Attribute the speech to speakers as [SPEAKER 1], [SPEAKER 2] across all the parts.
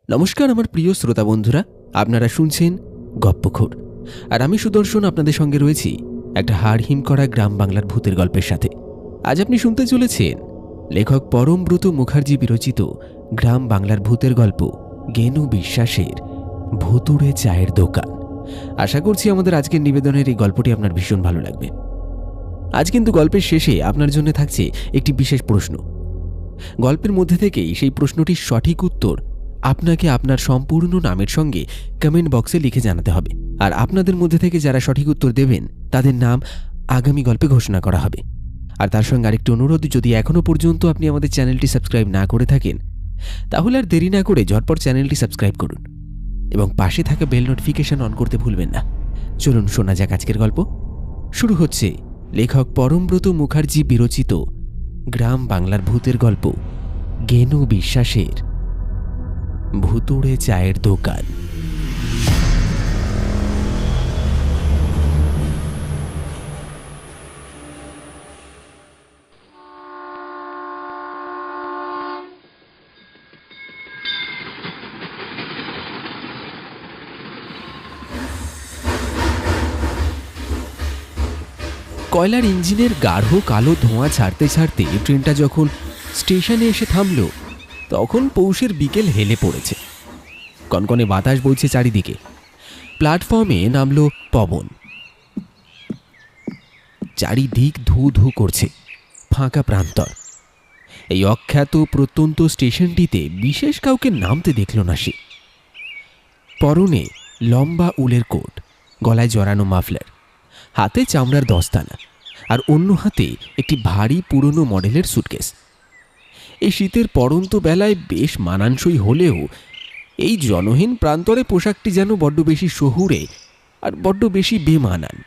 [SPEAKER 1] নমস্কার আমার প্রিয় শ্রোতা বন্ধুরা, আপনারা শুনছেন গপ্পখোর। আর আমি সুদর্শন আপনাদের সঙ্গে রয়েছি একটা হাড়হিম করা গ্রাম বাংলার ভূতের গল্পের সাথে। আজ আপনি শুনতে চলেছেন লেখক পরমব্রত মুখার্জি বিরচিত গ্রাম বাংলার ভূতের গল্প গেনু বিশ্বাসের ভুতুড়ে চায়ের দোকান। আশা করছি আমাদের আজকের নিবেদনের এই গল্পটি আপনার ভীষণ ভালো লাগবে। আজ কিন্তু গল্পের শেষে আপনার জন্য থাকছে একটি বিশেষ প্রশ্ন। গল্পের মধ্যে থেকেই সেই প্রশ্নটির সঠিক উত্তর আপনাকে আপনার সম্পূর্ণ নামের সঙ্গে কমেন্ট বক্সে লিখে জানাতে হবে। আর আপনাদের মধ্যে থেকে যারা সঠিক উত্তর দেবেন তাদের নাম আগামী গল্পে ঘোষণা করা হবে। আর তার সঙ্গে আরেকটি অনুরোধ, যদি এখনও পর্যন্ত আপনি আমাদের চ্যানেলটি সাবস্ক্রাইব না করে থাকেন তাহলে আর দেরি না করে ঝটপট চ্যানেলটি সাবস্ক্রাইব করুন এবং পাশে থাকা বেল নোটিফিকেশন অন করতে ভুলবেন না। চলুন শোনা যাক আজকের গল্প। শুরু হচ্ছে লেখক পরমব্রত মুখার্জি বিরচিত গ্রাম বাংলার ভূতের গল্প গেনু বিশ্বাসের ভুতুড়ে চায়ের দোকান। কয়লার ইঞ্জিনের গাঢ় কালো ধোঁয়া ছাড়তে ছাড়তে ট্রেনটা যখন স্টেশনে এসে থামল তখন পৌষের বিকেল হেলে পড়েছে। কনকনে বাতাস বইছে চারিদিকে। প্ল্যাটফর্মে নামল পবন। চারিদিক ধু ধু করছে, ফাঁকা প্রান্তর। এই অখ্যাত প্রত্যন্ত স্টেশনটিতে বিশেষ কাউকে নামতে দেখল না সে। পরনে লম্বা উলের কোট, গলায় জড়ানো মাফলার, হাতে চামড়ার দস্তানা, আর অন্য হাতে একটি ভারী পুরনো মডেলের সুটকেস। এই শীতের পড়ন্ত বেলায় বেশ মানানসই হলেও এই জনহীন প্রান্তরে পোশাকটি যেন বড্ড বেশি শহুরে আর বড্ড বেশি বেমানান।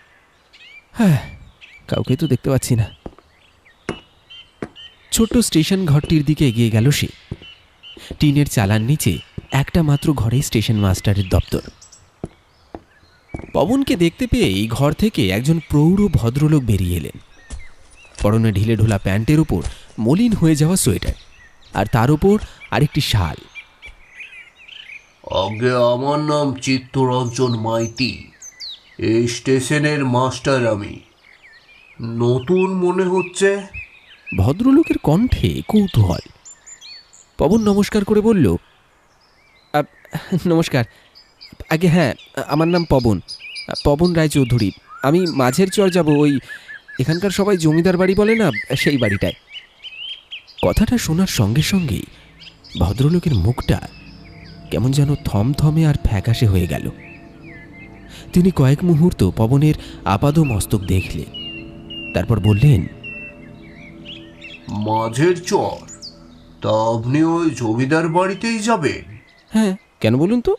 [SPEAKER 1] হ্যাঁ, কাউকে তো দেখতে পাচ্ছি না। ছোট্ট স্টেশন ঘরটির দিকে এগিয়ে গেল সে। টিনের চালার নিচে একটা মাত্র ঘরে স্টেশন মাস্টারের দপ্তর। পবনকে দেখতে পেয়ে এই ঘর থেকে একজন প্রৌঢ় ভদ্রলোক বেরিয়ে এলেন। পরনে ঢিলে ঢোলা প্যান্টের উপর মলিন হয়ে যাওয়া সোয়েটার, আর তার উপর আরেকটি শাল।
[SPEAKER 2] আগে আমার নাম চিত্তরঞ্জন মাইতি, এই স্টেশনের মাস্টার আমি। নতুন মনে হচ্ছে?
[SPEAKER 1] ভদ্রলোকের কণ্ঠে কৌতূহল। পবন নমস্কার করে বলল, নমস্কার। আগে হ্যাঁ, আমার নাম পবন, পবন রায়চৌধুরী। আমি মাঝের চর যাব, ওই এখানকার সবাই জমিদার বাড়ি বলে না, সেই বাড়িটায়। কথাটা শোনার সঙ্গে সঙ্গেই ভদ্রলোকের মুখটা কেমন যেন থমথমে আর ফ্যাকাশে হয়ে গেল। তিনি কয়েক মুহূর্ত পবনের আপাদ মস্তক দেখলেন, তারপর বললেন,
[SPEAKER 2] মাঝের চর? তা আপনি ওই জমিদার বাড়িতেই যাবেন?
[SPEAKER 1] হ্যাঁ, কেন বলুন তো?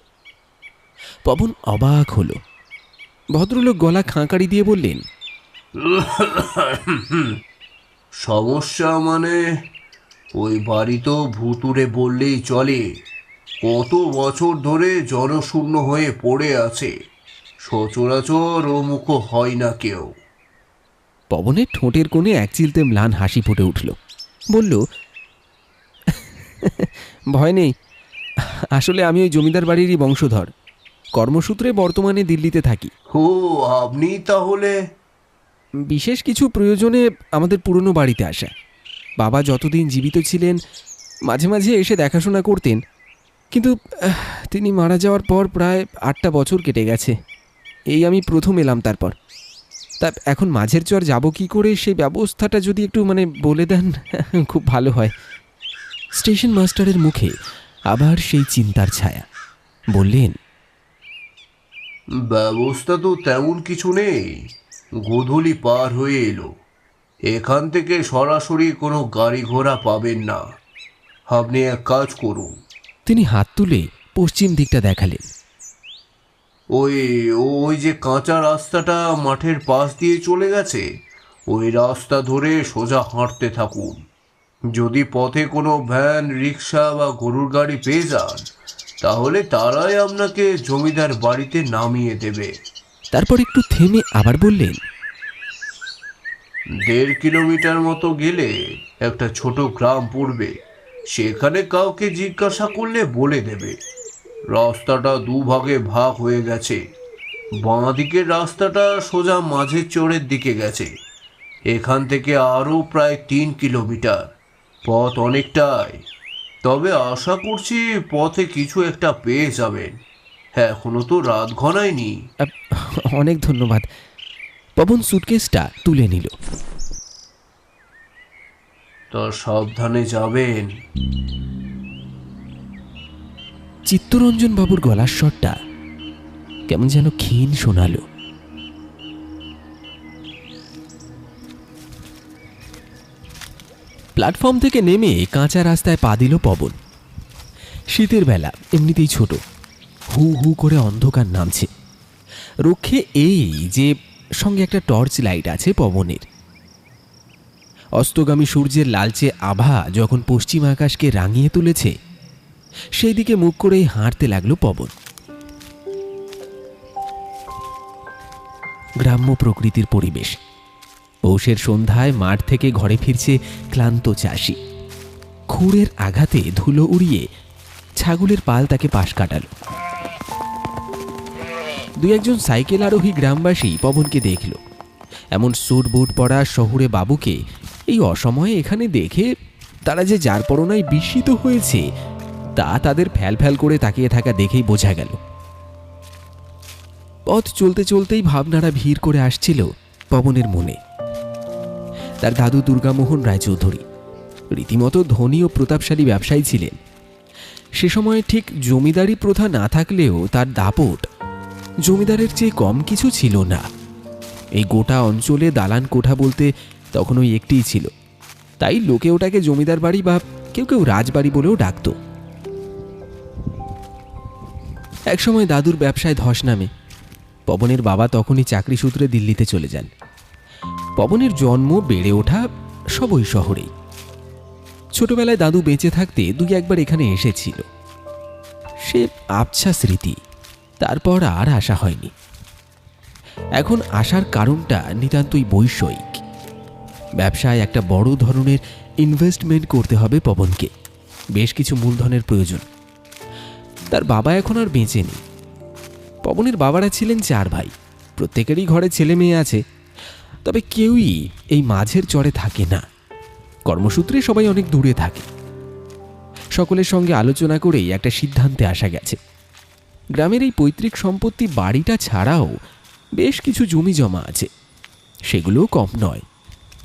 [SPEAKER 1] পবন অবাক হলো। ভদ্রলোক গলা খাঁকারি দিয়ে বললেন,
[SPEAKER 2] সমস্যা মানে ওই বাড়ি তো ভুতুড়ে বললেই চলে। কত বছর ধরে জনশূন্য হয়ে পড়ে আছে, সচরাচর ও মুখ হয় না কেউ।
[SPEAKER 1] পবনের ঠোঁটের কোণে এক চিলতে ম্লান হাসি ফুটে উঠল। বলল, ভয় নেই, আসলে আমি ওই জমিদার বাড়িরই বংশধর। কর্মসূত্রে বর্তমানে দিল্লিতে থাকি।
[SPEAKER 2] ও, আপনি তাহলে?
[SPEAKER 1] বিশেষ কিছু প্রয়োজনে আমাদের পুরনো বাড়িতে আসা। বাবা যতদিন জীবিত ছিলেন মাঝে মাঝে এসে দেখাশোনা করতেন, কিন্তু তিনি মারা যাওয়ার পর প্রায় 8টা বছর কেটে গেছে। এই আমি প্রথম এলাম তারপর। তা এখন মাঝের চর যাব কি করে, সেই ব্যবস্থাটা যদি একটু বলে দেন খুব ভালো হয়। স্টেশন মাস্টারের মুখে আবার সেই চিন্তার ছায়া। বললেন,
[SPEAKER 2] ব্যবস্থা তো তেমন কিছু নেই। গোধূলি পার হয়ে এলো, এখান থেকে সরাসরি কোনো গাড়ি ঘোড়া পাবেন না। আপনি এক কাজ করুন।
[SPEAKER 1] তিনি হাত তুলে পশ্চিম দিকটা দেখালেন।
[SPEAKER 2] ওই ওই যে কাঁচা রাস্তাটা মাঠের পাশ দিয়ে চলে গেছে, ওই রাস্তা ধরে সোজা হাঁটতে থাকুন। যদি পথে কোনো ভ্যান, রিক্সা বা গরুর গাড়ি পেয়ে যান তাহলে তারাই আপনাকে জমিদার বাড়িতে নামিয়ে দেবে।
[SPEAKER 1] তারপর একটু থেমে আবার বললেন,
[SPEAKER 2] 1.5 কিলোমিটার মতো গেলে একটা ছোট গ্রাম পড়বে, সেখানে কাউকে জিজ্ঞাসা করলে বলে দেবে। রাস্তাটা দুভাগে ভাগ হয়ে গেছে। বাঁ দিকের রাস্তাটা সোজা মাঝের চরের দিকে গেছে। এখান থেকে আরও প্রায় 3 কিলোমিটার পথ, অনেকটাই। তবে আশা করছি পথে কিছু একটা পেয়ে যাবেন, এখনো তো রাত ঘনায়নি।
[SPEAKER 1] আহ, অনেক ধন্যবাদ। পবন সুটকেসটা তুলে নিল।
[SPEAKER 2] তা সাবধানে যাবেন।
[SPEAKER 1] চিত্তরঞ্জন বাবুর গলার স্বরটা কেমন যেন ক্ষীণ শোনালো। প্ল্যাটফর্ম থেকে নেমে কাঁচা রাস্তায় পা দিল পবন। শীতের বেলা, এমনিতেই ছোট, হু হু করে অন্ধকার নামছে। রক্ষে এই যে সঙ্গে একটা টর্চ লাইট আছে পবনের। অস্তগামী সূর্যের লালচে আভা যখন পশ্চিম আকাশকে রাঙিয়ে তুলেছে, সেই দিকে মুখ করেই হাঁটতে লাগলো পবন। গ্রাম্য প্রকৃতির পরিবেশ। পৌষের সন্ধ্যায় মাঠ থেকে ঘরে ফিরছে ক্লান্ত চাষি। খুঁড়ের আঘাতে ধুলো উড়িয়ে ছাগলের পাল তাকে পাশ কাটাল। দু একজন সাইকেল আরোহী গ্রামবাসী পবনকে দেখল। এমন স্যুট বুট পরা শহুরে বাবুকে এই অসময়ে এখানে দেখে তারা যে যার পরনায় বিস্মিত হয়েছে তা তাদের ফ্যাল ফ্যাল করে তাকিয়ে থাকা দেখেই বোঝা গেল। পথ চলতে চলতেই ভাবনারা ভিড় করে আসছিল পবনের মনে। তার দাদু দুর্গামোহন রায়চৌধুরী রীতিমতো ধনী ও প্রতাপশালী ব্যবসায়ী ছিলেন। সে সময়ে ঠিক জমিদারি প্রথা না থাকলেও তার দাপট জমিদারের চেয়ে কম কিছু ছিল না। এই গোটা অঞ্চলে দালান কোঠা বলতে তখন ওই একটিই ছিল, তাই লোকে ওটাকে জমিদার বাড়ি বা কেউ কেউ রাজবাড়ি বলেও ডাকত। একসময় দাদুর ব্যবসায় ধস নামে। পবনের বাবা তখনই চাকরি সূত্রে দিল্লিতে চলে যান। পবনের জন্ম, বেড়ে ওঠা সব ওই শহরেই। ছোটবেলায় দাদু বেঁচে থাকতে দুই একবার এখানে এসেছিল। সে আবছা স্মৃতি, তারপর আর আসা হয়নি। এখন আসার কারণটা নিতান্তই বৈষয়িক। ব্যবসায় একটা বড় ধরনের ইনভেস্টমেন্ট করতে হবে পবনকে। বেশ কিছু মূলধনের প্রয়োজন। তার বাবা এখন আর বেঁচে নেই। পবনের বাবারা ছিলেন 4 ভাই, প্রত্যেকেরই ঘরে ছেলে মেয়ে আছে। তবে কেউই এই মাঝের চরে থাকে না। কর্মসূত্রে সবাই অনেক দূরে থাকে। সকলের সঙ্গে আলোচনা করেই একটা সিদ্ধান্তে আসা গেছে। গ্রামের এই পৈতৃক সম্পত্তি বাড়িটা ছাড়াও বেশ কিছু জমি জমা আছে, সেগুলোও কম নয়।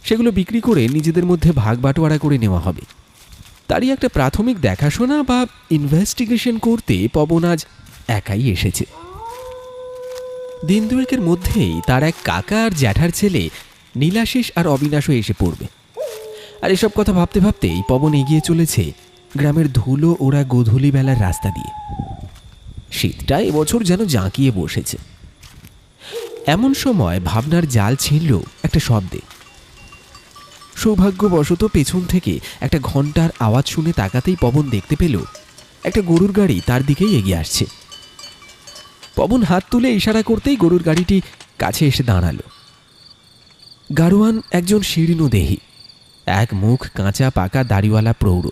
[SPEAKER 1] সেগুলো বিক্রি করে নিজেদের মধ্যে ভাগ বাটোয়ারা করে নেওয়া হবে। তারই একটা প্রাথমিক দেখাশোনা বা ইনভেস্টিগেশন করতে পবন আজ একাই এসেছে। দিন দুয়েকের মধ্যেই তার এক কাকা আর জ্যাঠার ছেলে নীলাশিস আর অবিনাশও এসে পড়বে। আর এসব কথা ভাবতে ভাবতেই পবন এগিয়ে চলেছে গ্রামের ধুলো ওরা গোধূলি বেলার রাস্তা দিয়ে। শীতটা এবছর যেন জাঁকিয়ে বসেছে। এমন সময় ভাবনার জাল ছিঁড়ল একটা শব্দে। সৌভাগ্যবশত পেছন থেকে একটা ঘন্টার আওয়াজ শুনে তাকাতেই পবন দেখতে পেল একটা গরুর গাড়ি তার দিকেই এগিয়ে আসছে। পবন হাত তুলে ইশারা করতেই গরুর গাড়িটি কাছে এসে দাঁড়ালো। গাড়োয়ান একজন শীর্ণ দেহী, এক মুখ কাঁচা পাকা দাড়িওয়ালা প্রৌঢ়।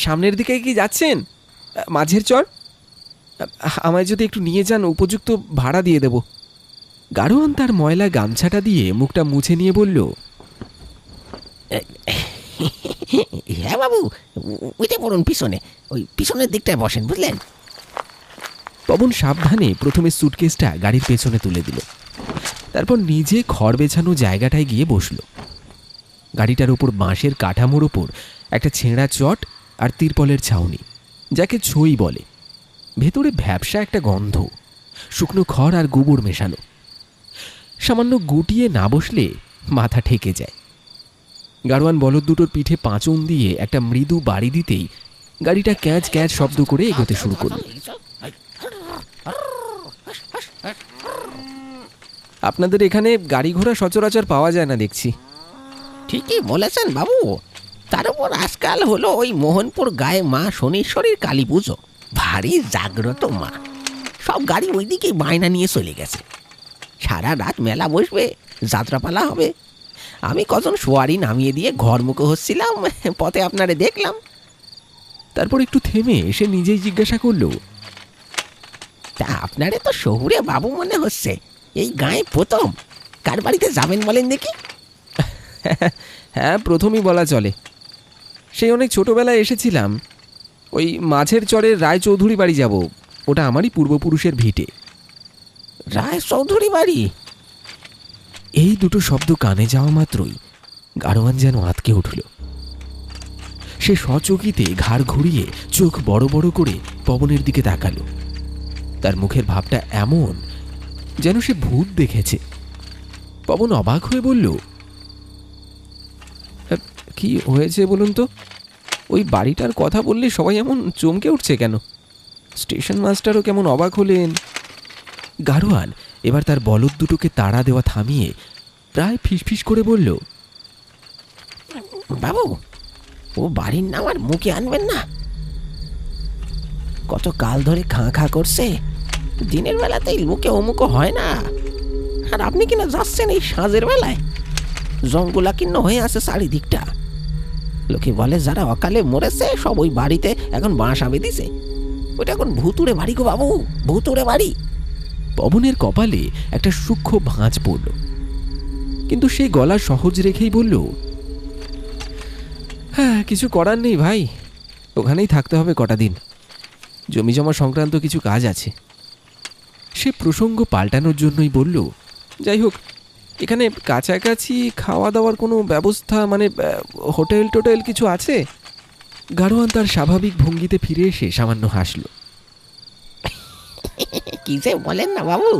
[SPEAKER 1] সামনের দিকে কি যাচ্ছেন? মাঝের চর? আমায় যদি একটু নিয়ে যান, উপযুক্ত ভাড়া দিয়ে দেব। গাড়োয়ান তার ময়লা গামছাটা দিয়ে মুখটা মুছে নিয়ে বলল,
[SPEAKER 3] হ্যাঁ বাবু, উঠে পড়ুন পিছনে, ওই পিছনের দিকটায় বসেন, বুঝলেন?
[SPEAKER 1] পবন সাবধানে প্রথমে সুটকেসটা গাড়ির পেছনে তুলে দিল, তারপর নিজে খড় বেছানো জায়গাটায় গিয়ে বসল। গাড়িটার উপর বাঁশের কাঠামোর ওপর একটা ছেঁড়া চট আর তিরপলের ছাউনি, যাকে ছই বলে। ভেতরে ভ্যাপসা একটা গন্ধ, শুকনো খড় আর গোবর মেশানো। সামান্য গুটিয়ে না বসলে মাথা ঠেকে যায়। গাড়োয়ান বলদ দুটোর পিঠে পাঁচন দিয়ে একটা মৃদু বাড়ি দিতেই গাড়িটা ক্যাঁচ ক্যাঁচ শব্দ করে এগোতে শুরু করল। আপনাদের এখানে গাড়ি ঘোড়া সচরাচর পাওয়া যায় না দেখছি।
[SPEAKER 3] ঠিকই বলেছেন বাবু। তার উপর আজকাল হলো ওই মোহনপুর গায়ে মা শনিশ্বরীর কালী পুজো, ভারী জাগ্রত মা। সব গাড়ি ওইদিকে বায়না নিয়ে চলে গেছে। সারা রাত মেলা বসবে, যাত্রাপালা হবে। আমি কজন সোয়ারি নামিয়ে দিয়ে ঘরমুখো হচ্ছিলাম, পথে আপনারে দেখলাম।
[SPEAKER 1] তারপর একটু থেমে সে নিজেই জিজ্ঞাসা করল,
[SPEAKER 3] তা আপনারে তো শহুরে বাবু মনে হচ্ছে, এই গায়ে প্রথম। কার বাড়িতে যাবেন বলেন দেখি?
[SPEAKER 1] হ্যাঁ, প্রথমই বলা চলে। সেই অনেক ছোটবেলায় এসেছিলাম। ওই মাঝের চরের রায়চৌধুরী বাড়ি যাব। ওটা আমারই পূর্বপুরুষের ভিটে।
[SPEAKER 3] রায় চৌধুরী বাড়ি?
[SPEAKER 1] এই দুটো শব্দ কানে যাওয়া মাত্রই গাড়োয়ান যেন আঁতকে উঠল। সে সচকিতে ঘাড় ঘুরিয়ে চোখ বড় বড় করে পবনের দিকে তাকালো। তার মুখের ভাবটা এমন যেন সে ভূত দেখেছে। পবন অবাক হয়ে বলল, কি হয়েছে বলুন তো? ওই বাড়িটার কথা বললে সবাই এমন চমকে উঠছে কেন? স্টেশন মাস্টারও কেমন অবাক হলেন। গাড়োয়ান এবার তার বলদ দুটোকে তাড়া দেওয়া থামিয়ে প্রায় ফিসফিস করে বলল,
[SPEAKER 3] বাবু, ও বাড়ির নাম আর মুখে আনবেন না। কত কাল ধরে খাঁ খাঁ করছে, দিনের বেলাতেই মুখে অমুকো হয় না। আর আপনি কিনা যাচ্ছেন এই সাঁঝের বেলায়? জঙ্গলাকীর্ণ হয়ে আছে চারিদিকটা। লোকে বলে যারা অকালে মরেছে সব ওই বাড়িতে এখন বাসা বেঁধেছে। ওইটা এখন ভুতুড়ে বাড়ি গো বাবু, ভুতুড়ে বাড়ি।
[SPEAKER 1] পবনের কপালে একটা সূক্ষ্ম ভাঁজ পড়ল, কিন্তু সে গলা সহজ রেখেই বলল, হ্যাঁ, কিছু করার নেই ভাই, ওখানেই থাকতে হবে কটা দিন। জমি জমা সংক্রান্ত কিছু কাজ আছে। সে প্রসঙ্গ পাল্টানোর জন্যই বলল, যাই হোক, এখানে কাছাকাছি খাওয়া দাওয়ার কোনো ব্যবস্থা, মানে হোটেল টোটেল কিছু আছে? গাড়োয়ান তার স্বাভাবিক ভঙ্গিতে ফিরে এসে সামান্য হাসল।
[SPEAKER 3] কি যে বলেন না বাবু,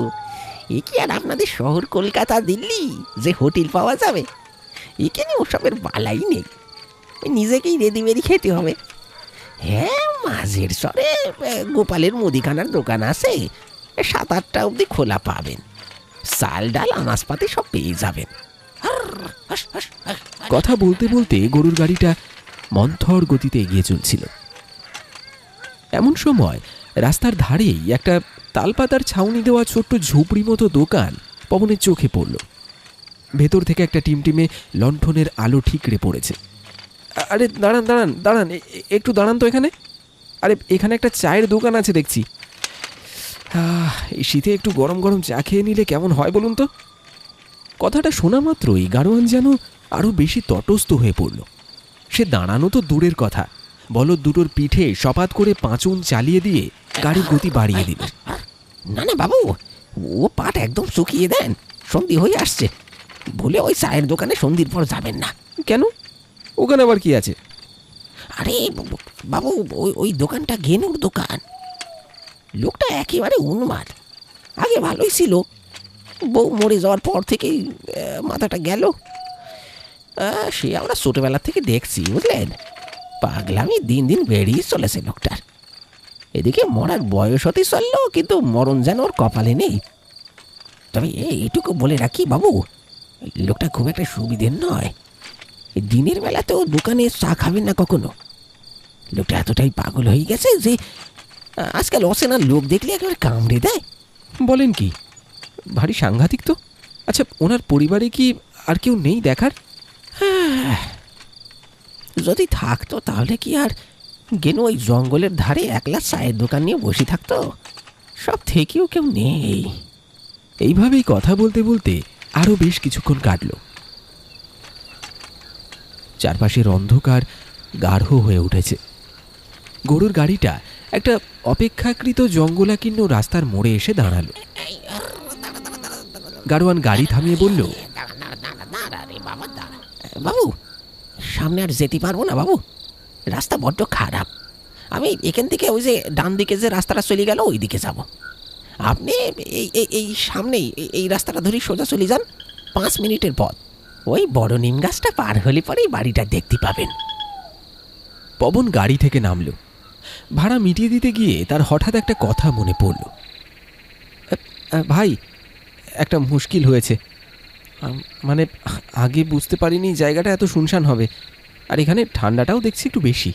[SPEAKER 3] এ কি আর আপনাদের শহর কলকাতা দিল্লি যে হোটেল পাওয়া যাবে? এখানে ওসবের বালাই নেই, নিজেকেই রেডিমেডি খেতে হবে। হ্যাঁ, মাঝের চরে গোপালের মুদিখানার দোকান আছে, 7-8টা অবধি খোলা পাবেন। চাল ডাল আনাজপাতি সব পেয়ে যাবেন।
[SPEAKER 1] কথা বলতে বলতে গরুর গাড়িটা মন্থর গতিতে এগিয়ে চলছিল। এমন সময় রাস্তার ধারেই একটা তালপাতার ছাউনি দেওয়া ছোট্ট ঝুপড়ি মতো দোকান পবনের চোখে পড়ল। ভেতর থেকে একটা টিমটিমে লণ্ঠনের আলো ঠিকরে পড়েছে। আরে দাঁড়ান দাঁড়ান দাঁড়ান, একটু দাঁড়ান তো এখানে। আরে এখানে একটা চায়ের দোকান আছে দেখছি। এই শীতে একটু গরম গরম চা খেয়ে নিলে কেমন হয় বলুন তো? কথাটা শোনা মাত্রই গাড়োয়ান যেন আরও বেশি তটস্থ হয়ে পড়ল। সে দাঁড়ানো তো দূরের কথা, বলদ দুটোর পিঠে সপাত করে পাঁচুন চালিয়ে দিয়ে গাড়ির গতি বাড়িয়ে দিল।
[SPEAKER 3] না না বাবু, ও পাট একদম শুকিয়ে দেন, সন্ধি হয়ে আসছে। ভুলে ওই চায়ের দোকানে সন্ধির পর যাবেন না।
[SPEAKER 1] কেন? ওখানে আবার কি আছে?
[SPEAKER 3] আরে বাবু, ওই দোকানটা গেনুর দোকান। লোকটা একেবারে উন্মাদ। আগে ভালোই ছিল, বউ মরে যাওয়ার পর থেকেই মাথাটা গেল। সে আমরা ছোটবেলা থেকে দেখছি, বুঝলেন। পাগলামি দিন দিন বেরিয়ে চলেছে লোকটার। এদিকে মরার বয়স হতে চললো, কিন্তু মরণ যেন ওর কপালে নেই। তবে এইটুকু বলে রাখি বাবু, লোকটা খুব একটা সুবিধের নয়। দিনের বেলাতেও দোকানে চা খাবেন না কখনো। লোকটা এতটাই পাগল হয়ে গেছে যে আজকাল অচেনা লোক দেখলে একেবারে কামড়ে দেয়।
[SPEAKER 1] বলেন কি? ভারী সাংঘাতিক তো। আচ্ছা, ওনার পরিবারে কি আর কেউ নেই দেখার?
[SPEAKER 3] যদি থাকতো তাহলে কি আর গেনু ওই জঙ্গলের ধারে একলা চায়ের দোকান নিয়ে বসে থাকতো? সব থেকেও কেউ নেই।
[SPEAKER 1] এইভাবেই কথা বলতে বলতে আরও বেশ কিছুক্ষণ কাটল। চারপাশের অন্ধকার গাঢ় হয়ে উঠেছে। গরুর গাড়িটা একটা অপেক্ষাকৃত জঙ্গলাকীর্ণ রাস্তার মোড়ে এসে দাঁড়ালো। গাড়োয়ান গাড়ি থামিয়ে বলল,
[SPEAKER 3] বাবু, সামনে আর যেতে পারবো না বাবু, রাস্তা বড্ড খারাপ। আমি এখান থেকে ওই যে ডান দিকে যে রাস্তাটা চলে গেল ওই দিকে যাব। আপনি এই সামনেই এই রাস্তাটা ধরে সোজা চলে যান, 5 মিনিটের পথ। ওই বড় নিম গাছটা পার হলে পরেই বাড়িটা দেখতে পাবেন।
[SPEAKER 1] পবন গাড়ি থেকে নামল। ভাড়া মিটিয়ে দিতে গিয়ে তার হঠাৎ একটা কথা মনে পড়ল। ভাই, একটা মুশকিল হয়েছে। মানে আগে বুঝতে পারিনি জায়গাটা এত শুনশান হবে, আর এখানে ঠান্ডাটাও দেখছি একটু বেশি।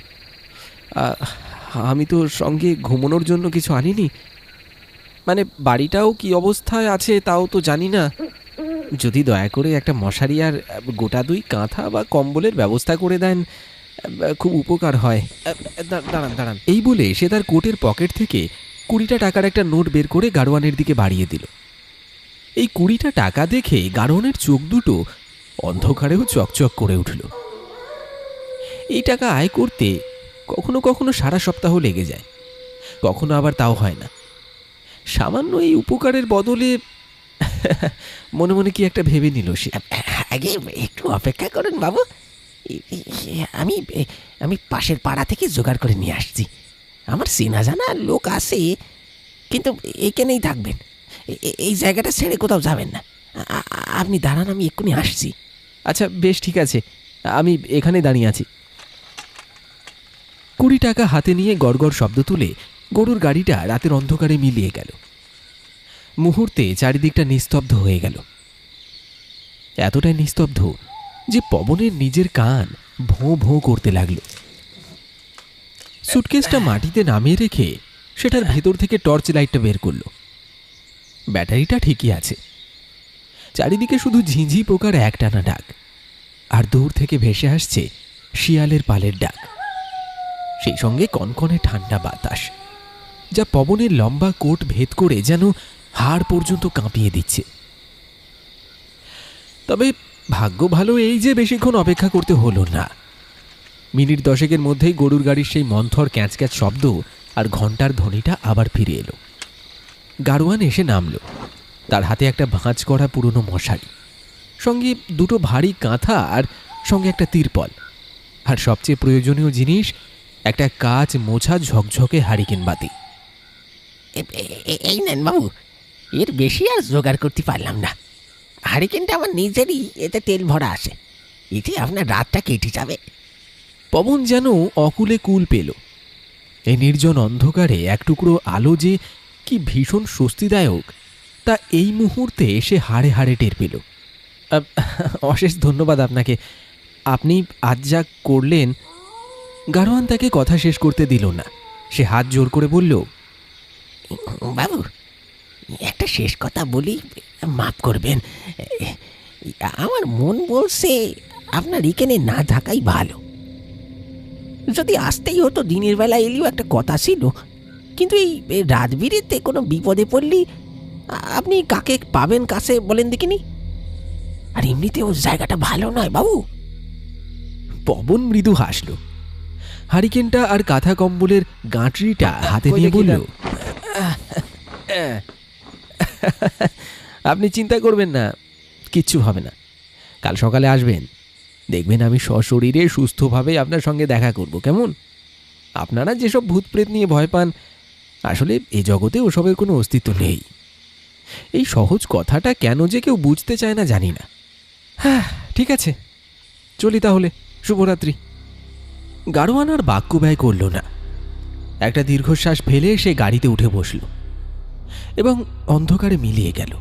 [SPEAKER 1] আমি তো সঙ্গে ঘুমানোর জন্য কিছু আনিনি। মানে বাড়িটাও কি অবস্থায় আছে তাও তো জানি না। যদি দয়া করে একটা মশারি আর গোটা 2 কাঁথা বা কম্বলের ব্যবস্থা করে দেন, খুব উপকার হয়। দাঁড়ান দাঁড়ান। এই বলে সে তার কোটের পকেট থেকে 20টা টাকার একটা নোট বের করে গাড়োয়ানের দিকে বাড়িয়ে দিল। এই 20টা টাকা দেখে গাড়োয়ানের চোখ দুটো অন্ধকারেও চকচক করে উঠল। এই টাকা আয় করতে কখনো কখনো সারা সপ্তাহ লেগে যায়, কখনো আবার তাও হয় না। সামান্য এই উপকারের বদলে মনে মনে কি একটা ভেবে নিল সে।
[SPEAKER 3] আগে একটু অপেক্ষা করুন বাবু, আমি আমি পাশের পাড়া থেকে জোগাড় করে নিয়ে আসছি। আমার চেনা জানা লোক আছে, কিন্তু এখানেই থাকবেন, এই জায়গাটা ছেড়ে কোথাও যাবেন না। আপনি দাঁড়ান, আমি এক্ষুনি আসছি।
[SPEAKER 1] আচ্ছা বেশ, ঠিক আছে, আমি এখানে দাঁড়িয়ে আছি। 20 টাকা হাতে নিয়ে গড়গড় শব্দ তুলে গরুর গাড়িটা রাতের অন্ধকারে মিলিয়ে গেল। মুহূর্তে চারিদিকটা নিস্তব্ধ হয়ে গেল। এতটাই নিস্তব্ধ যে পবনের নিজের কান ভোঁ ভোঁ করতে লাগলো। সুটকেসটা মাটিতে নামিয়ে রেখে সেটার ভেতর থেকে টর্চ লাইটটা বের করল। ব্যাটারিটা ঠিকই আছে। চারিদিকে শুধু ঝিঁঝি পোকার একটানা ডাক, আর দূর থেকে ভেসে আসছে শিয়ালের পালের ডাক। সেই সঙ্গে কনকনে ঠান্ডা বাতাস, যা পবনের লম্বা কোট ভেদ করে যেন হাড় পর্যন্ত কাঁপিয়ে দিচ্ছে। তবে ভাগ্য ভালো এই যে বেশিক্ষণ অপেক্ষা করতে হলো না। মিনিট 10 মধ্যেই গরুর গাড়ির সেই মন্থর ক্যাঁচ ক্যাঁচ শব্দ আর ঘণ্টার ধ্বনিটা আবার ফিরে এলো। গাড়োয়ান এসে নামল। তার হাতে একটা ভাঁজ করা পুরনো মশারি, সঙ্গে 2টো ভারী কাঁথা, আর সঙ্গে একটা তিরপল, আর সবচেয়ে প্রয়োজনীয় জিনিস একটা কাঁচ মোছা ঝকঝকে হারিকেন বাতি।
[SPEAKER 3] এই নেন বাবু, এর বেশি আর জোগাড় করতে পারলাম না। হারিকেনটা আমার নিজেরই, এতে তেল ভরা আছে, এতে আপনার রাতটা কেটে যাবে।
[SPEAKER 1] পবন যেন অকুলে কুল পেল। এই নির্জন অন্ধকারে এক টুকরো আলো যে কি ভীষণ স্বস্তিদায়ক, তা এই মুহূর্তে সে হাড়ে হাড়ে টের পেল। অশেষ ধন্যবাদ আপনাকে, আপনি আজ যা করলেন। গাড়োয়ান তাকে কথা শেষ করতে দিল না। সে হাত জোর করে বলল,
[SPEAKER 3] বাবু একটা শেষ কথা বলি, মাফ করবেন। আমার মন বলছে আপনার এখানে না থাকাই ভালো। যদি আসতেই হতো দিনের বেলা এলেও একটা কথা ছিল, কিন্তু এই রাতবিরেতে কোনো বিপদে পড়লি আপনি কাকে পাবেন কাছে বলেন দেখিনি? আর এমনিতে ওর জায়গাটা ভালো নয় বাবু।
[SPEAKER 1] পবন মৃদু হাসল। হারিকেনটা আর কাঁথা কম্বলের গাঁটরিটা হাতে নিয়ে বলল, আপনি চিন্তা করবেন না, কিচ্ছু হবে না। কাল সকালে আসবেন, দেখবেন আমি সশরীরে সুস্থভাবে আপনার সঙ্গে দেখা করব, কেমন? আপনারা যেসব ভূতপ্রেত নিয়ে ভয় পান, আসলে এই জগতে ওসবের কোনো অস্তিত্ব নেই। এই সহজ কথাটা কেন যে কেউ বুঝতে চায় না জানি না। হ্যাঁ ঠিক আছে, চলি তাহলে, শুভরাত্রি। গাড়োয়ান আর বাক্য ব্যয় করল না। একটা দীর্ঘশ্বাস ফেলে সে গাড়িতে উঠে বসল এবং অন্ধকারে মিলিয়ে গেল।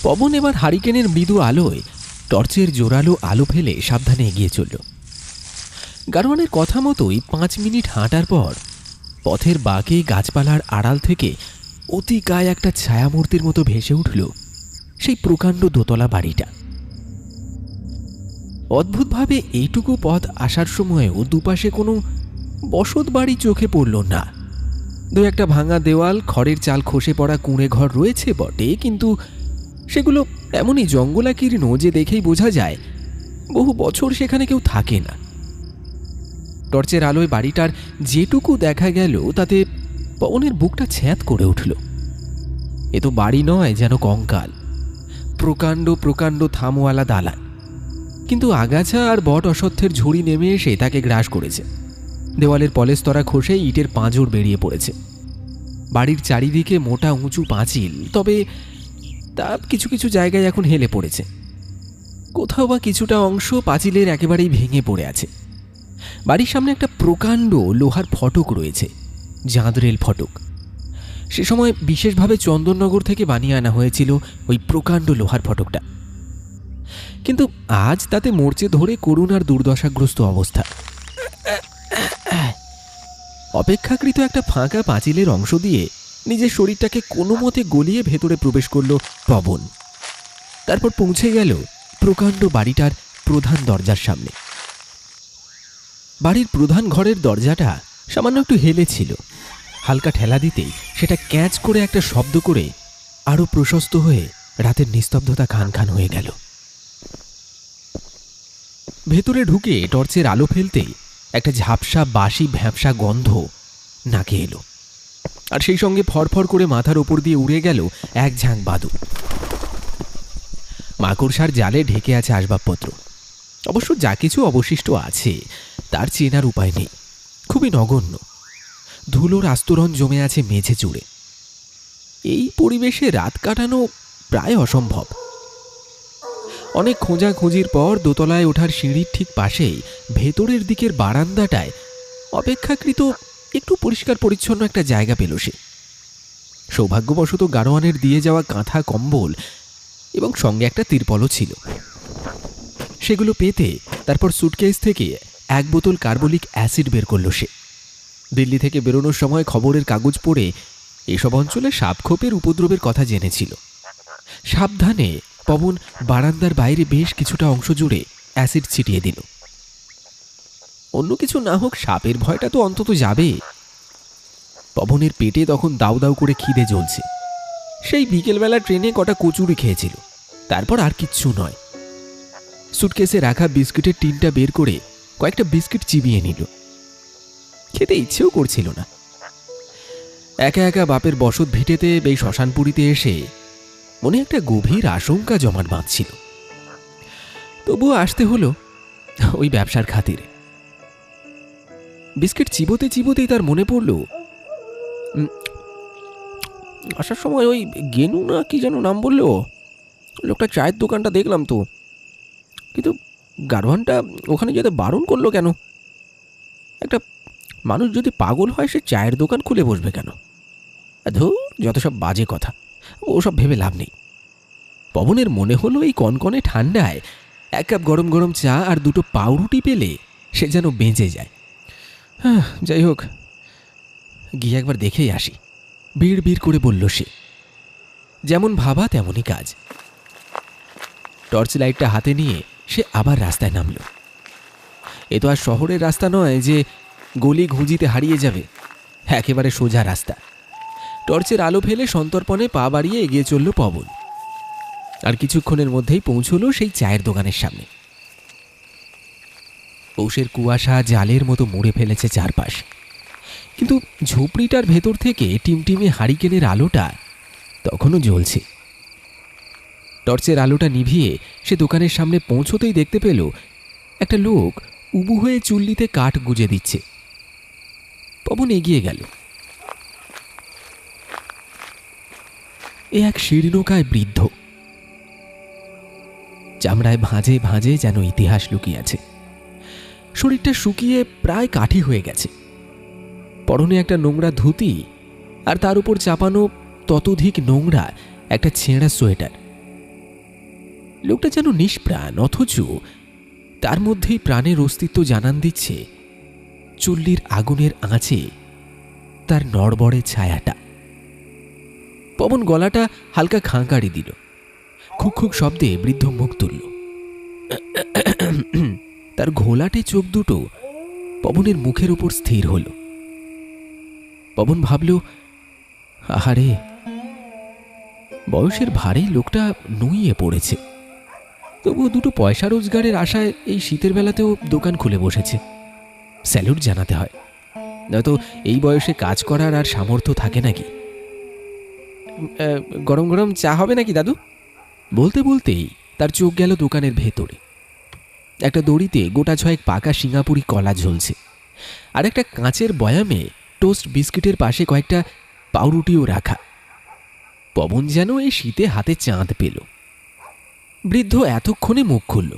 [SPEAKER 1] পবন এবার হারিকেনের মৃদু আলোয় টর্চের জোরালো আলো ফেলে সাবধানে এগিয়ে চলল। গাড়োয়ানের কথা মতোই 5 মিনিট হাঁটার পর পথের বাঁকে গাছপালার আড়াল থেকে অতিকায় একটা ছায়ামূর্তির মতো ভেসে উঠল সেই প্রকাণ্ড দোতলা বাড়িটা। অদ্ভুতভাবে এইটুকু পথ আসার সময়ও দুপাশে কোনো বসত বাড়ি চোখে পড়ল না। 2-একটা ভাঙা দেওয়াল, খড়ের চাল খসে পড়া কুঁড়ে ঘর রয়েছে বটে, কিন্তু সেগুলো এমনই জঙ্গলাকীর্ণ যে দেখেই বোঝা যায় বহু বছর সেখানে কেউ থাকে না। টর্চের আলোয় বাড়িটার যেটুকু দেখা গেল তাতে পবনের বুকটা ছ্যাঁত করে উঠল। এ তো বাড়ি নয়, যেন কঙ্কাল। প্রকাণ্ড প্রকাণ্ড থামওয়ালা দালান, কিন্তু আগাছা আর বট অশ্বত্থের ঝুড়ি নেমে এসে তাকে গ্রাস করেছে। দেওয়ালের পলেস্তরা খসে ইটের পাঁজর বেরিয়ে পড়েছে। বাড়ির চারিদিকে মোটা উঁচু পাঁচিল, তবে তা কিছু কিছু জায়গায় এখন হেলে পড়েছে। কোথাও বা কিছুটা অংশ পাঁচিলের একেবারেই ভেঙে পড়ে আছে। বাড়ির সামনে একটা প্রকাণ্ড লোহার ফটক রয়েছে, জাঁদরেল ফটক। সে সময় বিশেষভাবে চন্দননগর থেকে বানিয়ে আনা হয়েছিল ওই প্রকাণ্ড লোহার ফটকটা, কিন্তু আজ তাতে মরচে ধরে করুণ আর দুর্দশাগ্রস্ত অবস্থা। অপেক্ষাকৃত একটা ফাঁকা পাঁচিলের অংশ দিয়ে নিজের শরীরটাকে কোনো মতে গলিয়ে ভেতরে প্রবেশ করল পবন। তারপর পৌঁছে গেল প্রকাণ্ড বাড়িটার প্রধান দরজার সামনে। বাড়ির প্রধান ঘরের দরজাটা সামান্য একটু হেলেছিল। হালকা ঠেলা দিতেই সেটা ক্যাচ করে একটা শব্দ করে আরও প্রশস্ত হয়ে রাতের নিস্তব্ধতা খান খান হয়ে গেল। ভেতরে ঢুকে টর্চের আলো ফেলতেই একটা ঝাপসা বাসি ভ্যাপসা গন্ধ নাকে এলো, আর সেই সঙ্গে ফরফর করে মাথার ওপর দিয়ে উড়ে গেল এক ঝাঁক বাদুড়। মাকড়সার জালে ঢেকে আছে আসবাবপত্র। অবশ্য যা কিছু অবশিষ্ট আছে তার চেনার উপায় নেই, খুবই নগণ্য। ধুলোর আস্তরণ জমে আছে মেঝে জুড়ে। এই পরিবেশে রাত কাটানো প্রায় অসম্ভব। অনেক খোঁজাখুঁজির পর দোতলায় ওঠার সিঁড়ির ঠিক পাশেই ভেতরের দিকের বারান্দাটায় অপেক্ষাকৃত একটু পরিষ্কার পরিচ্ছন্ন একটা জায়গা পেল সে। সৌভাগ্যবশত গাড়োয়ানের দিয়ে যাওয়া কাঁথা কম্বল এবং সঙ্গে একটা তিরপলও ছিল। সেগুলো পেতে তারপর সুটকেস থেকে এক বোতল কার্বলিক অ্যাসিড বের করল সে। দিল্লি থেকে বেরোনোর সময় খবরের কাগজ পড়ে এসব অঞ্চলে সাপখোপের উপদ্রবের কথা জেনেছিল। সাবধানে পবন বারান্দার বাইরে বেশ কিছুটা অংশ জুড়ে অ্যাসিড ছিটিয়ে দিল। অন্য কিছু না হোক, সাপের ভয়টা তো অন্তত যাবে। পবনের পেটে তখন দাউ দাউ করে খিদে জ্বলছে। সেই বিকেলবেলা ট্রেনে কটা কচুরি খেয়েছিল, তারপর আর কিচ্ছু নয়। সুটকেসে রাখা বিস্কুটের টিনটা বের করে কয়েকটা বিস্কিট চিবিয়ে নিল। খেতে ইচ্ছেও করছিল না। একা একা বাপের বসত ভিটেতে এই শ্মশানপুরীতে এসে মনে একটা গভীর আশঙ্কা জমাট বাঁধছিল। তবুও আসতে হলো ওই ব্যবসার খাতিরে। বিস্কিট চিবোতে চিবোতেই তার মনে পড়ল, আসার সময় ওই গেনু না কি যেন নাম বললো, লোকটা চায়ের দোকানটা দেখলাম তো, কিন্তু গাড়োয়ানটা ওখানে যেতে বারণ করলো কেন? একটা মানুষ যদি পাগল হয় সে চায়ের দোকান খুলে বসবে কেন? ধুর, যত সব বাজে কথা, ওসব ভেবে লাভ নেই। পবনের মনে হলো এই কনকনে ঠান্ডায় এক কাপ গরম গরম চা আর দুটো পাউরুটি পেলে সে যেন বেঁচে যায়। হ্যাঁ, যাই হোক, গিয়ে একবার দেখেই আসি, বিড় বিড় করে বলল সে। যেমন ভাবা তেমনই কাজ। টর্চ লাইটটা হাতে নিয়ে সে আবার রাস্তায় নামল। এ তো আর শহরের রাস্তা নয় যে গলি ঘুঁজিতে হারিয়ে যাবে, একেবারে সোজা রাস্তা। টর্চের আলো ফেলে সন্তর্পণে পা বাড়িয়ে এগিয়ে চলল পবন। আর কিছুক্ষণের মধ্যেই পৌঁছল সেই চায়ের দোকানের সামনে। পৌষের কুয়াশা জালের মতো মুড়ে ফেলেছে চারপাশ, কিন্তু ঝুপড়িটার ভেতর থেকে টিমটিমে হারিকেনের আলোটা তখনও জ্বলছে। টর্চের আলোটা নিভিয়ে সে দোকানের সামনে পৌঁছতেই দেখতে পেল একটা লোক উবু হয়ে চুল্লিতে কাঠ গুজে দিচ্ছে। পবন এগিয়ে গেল। এ এক শীর্ণকায় বৃদ্ধ, চামড়ায় ভাঁজে ভাঁজে যেন ইতিহাস লুকিয়ে আছে। শরীরটা শুকিয়ে প্রায় কাঠি হয়ে গেছে। পরনে একটা নোংরা ধুতি, আর তার উপর চাপানো ততোধিক নোংরা একটা ছেঁড়া সোয়েটার। লোকটা যেন নিষ্প্রাণ, অথচ তার মধ্যেই প্রাণের অস্তিত্ব জানান দিচ্ছে চুল্লির আগুনের আঁচে তার নড়বড়ে ছায়াটা। পবন গলাটা হালকা খাঁকারি দিল। খুক খুক শব্দে বৃদ্ধ মুখ তুলল। তার ঘোলাটে চোখ দুটো পবনের মুখের উপর স্থির হল। পবন ভাবল, আহারে, বয়সের ভারে লোকটা নুইয়ে পড়েছে, তবুও দুটো পয়সা রোজগারের আশায় এই শীতের বেলাতেও দোকান খুলে বসেছে। স্যালুট জানাতে হয়, নয়তো এই বয়সে কাজ করার আর সামর্থ্য থাকে নাকি। গরম গরম চা হবে নাকি দাদু? বলতে বলতেই তার চোখ গেল দোকানের ভেতরে। একটা দড়িতে গোটা ছয়েক পাকা সিঙ্গাপুরি কলা ঝুলছে, আর একটা কাঁচের বয়ামে টোস্ট বিস্কিটের পাশে কয়েকটা পাউরুটিও রাখা। পবন যেন এই শীতে হাতে চাঁদ পেল। বৃদ্ধ এতক্ষণে মুখ খুলল।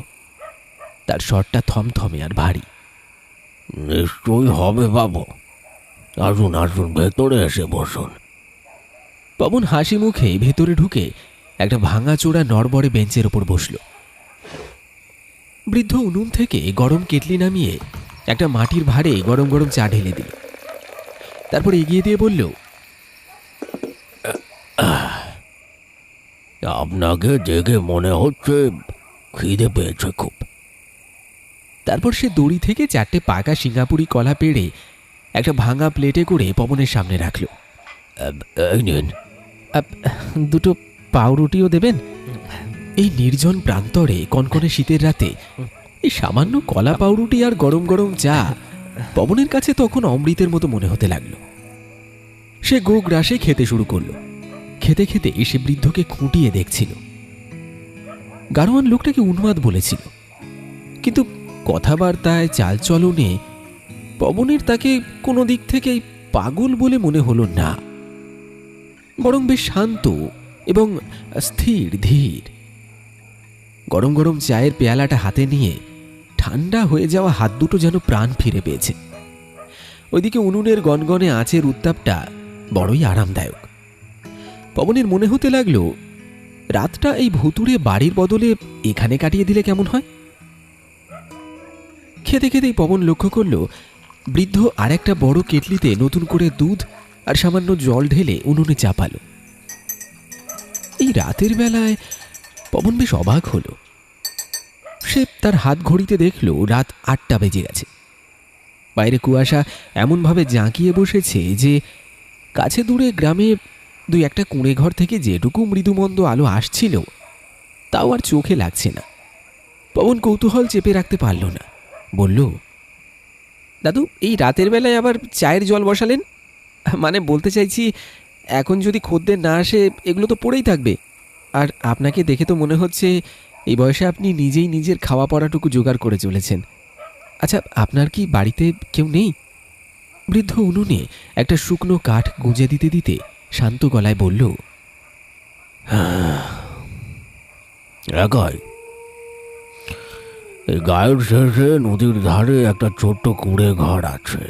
[SPEAKER 1] তার স্বরটা থমথমে আর ভারী।
[SPEAKER 4] নিশ্চয়ই হবে বাবু, আসুন আসুন, ভেতরে এসে বসুন।
[SPEAKER 1] পবন হাসি মুখে ভেতরে ঢুকে একটা ভাঙাচোরা নড়বড়ে বেঞ্চের ওপর বসল। বৃদ্ধ উনুন থেকে গরম কেটলি নামিয়ে একটা মাটির ভাঁড়ে গরম গরম চা ঢেলে দিল। তারপর এগিয়ে দিয়ে বলল,
[SPEAKER 4] আপনাকে দেখে মনে হচ্ছে খিদে পেয়েছে খুব।
[SPEAKER 1] তারপর সে দড়ি থেকে 4টে পাকা সিঙ্গাপুরি কলা পেড়ে একটা ভাঙা প্লেটে করে পবনের সামনে রাখল।
[SPEAKER 4] এই নিন।
[SPEAKER 1] দুটো পাউরুটিও দেবেন? এই নির্জন প্রান্তরে কনকনে শীতের রাতে এই সামান্য কলা পাউরুটি আর গরম গরম চা পবনের কাছে তখন অমৃতের মতো মনে হতে লাগলো। সে গো গ্রাসে খেতে শুরু করলো। খেতে খেতে সে বৃদ্ধকে খুঁটিয়ে দেখছিল। গাড়োয়ান লোকটাকে উন্মাদ বলেছিল, কিন্তু কথাবার্তায় চালচলনে পবনের তাকে কোনো দিক থেকেই পাগল বলে মনে হলো না, বরং বেশ শান্ত এবং স্থির ধীর। গরম গরম চায়ের পেয়ালাটা হাতে নিয়ে ঠান্ডা হয়ে যাওয়া হাত দুটো যেন প্রাণ ফিরে পেয়েছে। ওইদিকে উনুনের গনগনে আঁচের উত্তাপটা বড়ই আরামদায়ক। পবনের মনে হতে লাগলো, রাতটা এই ভুতুড়ে বাড়ির বদলে এখানে কাটিয়ে দিলে কেমন হয়। খেতে খেতেই পবন লক্ষ্য করল বৃদ্ধ আর একটা বড় কেটলিতে নতুন করে দুধ আর সামান্য জল ঢেলে উনুনে চাপালো। এই রাতের বেলায় পবন বেশ অবাক হলো। সে তার হাত ঘড়িতে দেখল রাত 8টা বেজে গেছে। বাইরে কুয়াশা এমনভাবে জাঁকিয়ে বসেছে যে কাছে দূরে গ্রামে 2-1টা কুঁড়ে ঘর থেকে যেটুকু মৃদুমন্দ আলো আসছিল তাও আর চোখে লাগছে না। পবন কৌতূহল চেপে রাখতে পারল না, বলল, দাদু, এই রাতের বেলায় আবার চায়ের জল বসালেন? মানে বলতে চাইছি, এখন যদি খদ্দের না আসে এগুলো তো পড়েই থাকবে। আর আপনাকে দেখে তো মনে হচ্ছে এই বয়সে আপনি নিজেই নিজের খাওয়া পড়াটুকু জোগাড় করে চলেছেন। আচ্ছা, আপনার কি বাড়িতে কেউ নেই? বৃদ্ধ উনুনে একটা শুকনো কাঠ গুঁজে দিতে দিতে শান্ত গলায় বলল,
[SPEAKER 4] একাই। এই গায়ের শেষে নদীর ধারে একটা ছোট্ট কুঁড়ে ঘর আছে,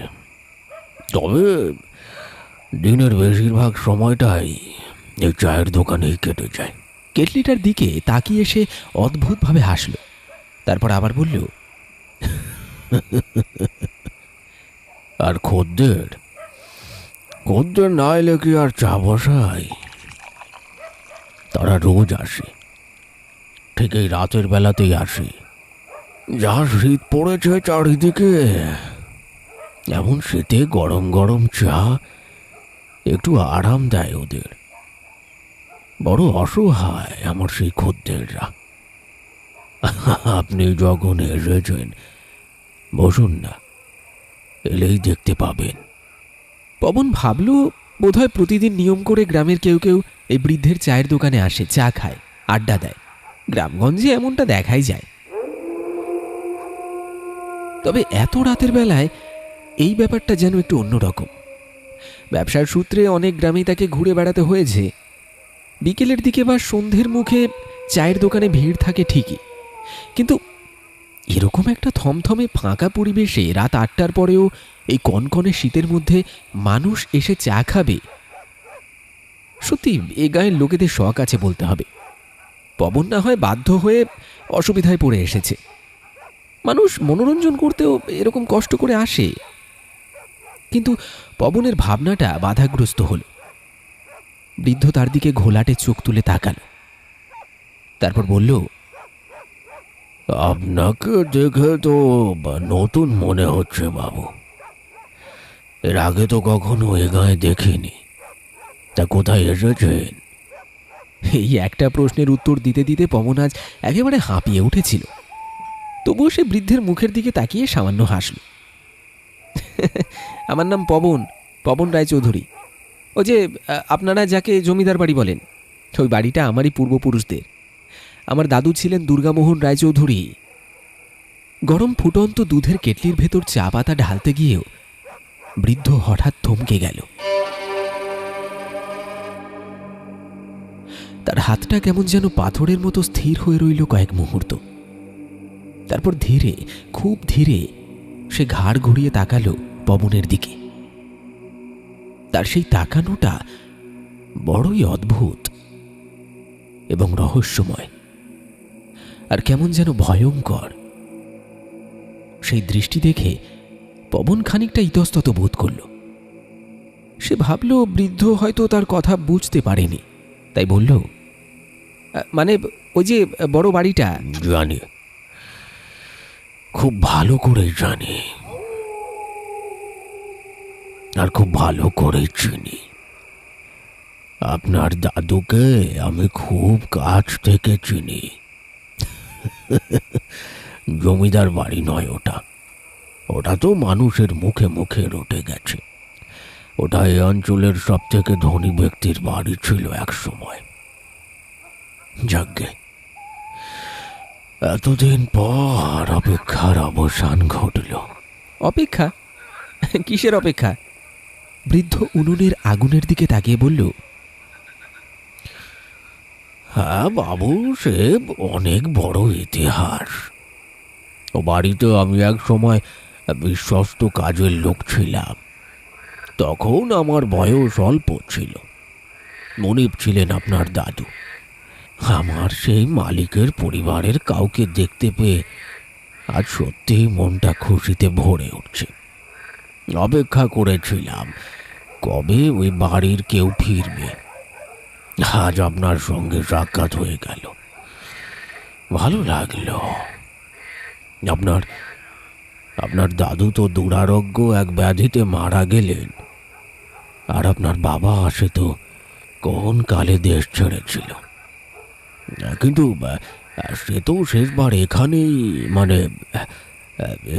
[SPEAKER 4] তবে দিনের বেশিরভাগ সময়টাই এই চায়ের দোকানেই কেটে যায়।
[SPEAKER 1] কেটলিটার দিকে তাকিয়ে সে অদ্ভুতভাবে হাসল। তারপর আবার বলল,
[SPEAKER 4] আর খদ্দের না এলে কি আর চা বসাই? তারা রোজ আসে, ঠিক এই রাতের বেলাতেই আসে। যা শীত পড়েছে চারিদিকে, এমন শীতে গরম গরম চা একটু আরাম দেয় ওদের। বড় অসহায় আমার সেই খদ্দেররা। আপনি যখন এসেছেন, বসুন না, এলেই দেখতে পাবেন।
[SPEAKER 1] পবন ভাবল, বোধহয় প্রতিদিন নিয়ম করে গ্রামের কেউ কেউ এই বৃদ্ধের চায়ের দোকানে আসে, চা খায়, আড্ডা দেয়। গ্রামগঞ্জে এমনটা দেখাই যায়। তবে এত রাতের বেলায় এই ব্যাপারটা যেন একটু অন্যরকম। ব্যবসার সূত্রে অনেক গ্রামেই তাকে ঘুরে বেড়াতে হয়েছে। বিকেলের দিকে বা সন্ধ্যের মুখে চায়ের দোকানে ভিড় থাকে ঠিকই, কিন্তু এরকম একটা থমথমে ফাঁকা পরিবেশে রাত 8টার পরেও এই কনকনে শীতের মধ্যে মানুষ এসে চা খাবে, সত্যি এ গায়ের লোকেদের শখ আছে বলতে হবে। পবন না হয় বাধ্য হয়ে অসুবিধায় পড়ে এসেছে। মানুষ মনোরঞ্জন করতেও এরকম কষ্ট করে আসে। কিন্তু পবনের ভাবনাটা বাধাগ্রস্ত হল। বৃদ্ধ তার দিকে ঘোলাটে চোখ তুলে তাকাল। তারপর বলল,
[SPEAKER 4] আপনাকে দেখে তো নতুন মনে হচ্ছে বাবু। এর আগে তো কখনো এ গায়ে দেখিনি। তা কোথায় এসেছেন?
[SPEAKER 1] এই একটা প্রশ্নের উত্তর দিতে দিতে পবন আজ একেবারে হাঁপিয়ে উঠেছিল। তবুও সে বৃদ্ধের মুখের দিকে তাকিয়ে সামান্য হাসল। আমার নাম পবন রায়চৌধুরী। ও যে আপনারা যাকে জমিদার বাড়ি বলেন, ওই বাড়িটা আমারই পূর্বপুরুষদের। আমার দাদু ছিলেন দুর্গামোহন রায়চৌধুরী। গরম ফুটন্ত দুধের কেটলির ভেতর চা পাতা ঢালতে গিয়েও বৃদ্ধ হঠাৎ থমকে গেল। তার হাতটা কেমন যেন পাথরের মতো স্থির হয়ে রইল কয়েক মুহূর্ত। তারপর ধীরে, খুব ধীরে সে ঘাড় ঘুরিয়ে তাকালো পবনের দিকে। তার সেই তাকানোটা বড়ই অদ্ভুত এবং রহস্যময়, আর কেমন যেন ভয়ঙ্কর। সেই দৃষ্টি দেখে পবন খানিকটা ইতস্তত বোধ করল। সে ভাবল বৃদ্ধ হয়তো তার কথা বুঝতে পারেনি, তাই বলল, মানে ওই যে বড় বাড়িটা।
[SPEAKER 4] জানি, খুব ভালো করেই জানি, আর খুব ভালো করেই চিনি। আপনার দাদুকে আমি খুব কাছ থেকে চিনি। জমিদার বাড়ি নয় ওটা, ওটা তো মানুষের মুখে মুখে রটে গেছে। ওটা এই অঞ্চলের সব থেকে ধনী ব্যক্তির বাড়ি ছিল এক সময়। যাজ্ঞে, এতদিন পর অপেক্ষার অবসান ঘটল।
[SPEAKER 1] অপেক্ষা? কিসের অপেক্ষা? বৃদ্ধ উনুনের আগুনের দিকে তাকিয়ে বলল,
[SPEAKER 4] হ্যাঁ বাবু, সে অনেক বড় ইতিহাস। ও বাড়িতে আমি এক সময় বিশ্বস্ত কাজের লোক ছিলাম। তখন আমার বয়স অল্প ছিল। মনিব ছিলেন আপনার দাদু। আমার সেই মালিকের পরিবারের কাউকে দেখতে পেয়ে আজ সত্যিই মনটা খুশিতে ভরে উঠছে। অপেক্ষা করেছিলাম কবে ওই বাড়ির কেউ ফিরবে। আজ আপনার সঙ্গে সাক্ষাৎ হয়ে গেল, ভালো লাগলো। আপনার আপনার দাদু তো দুরারোগ্য এক ব্যাধিতে মারা গেলেন, আর আপনার বাবা আসে তো কোন কালে দেশ ছেড়েছিল। কিন্তু সে তো শেষবার এখানেই, মানে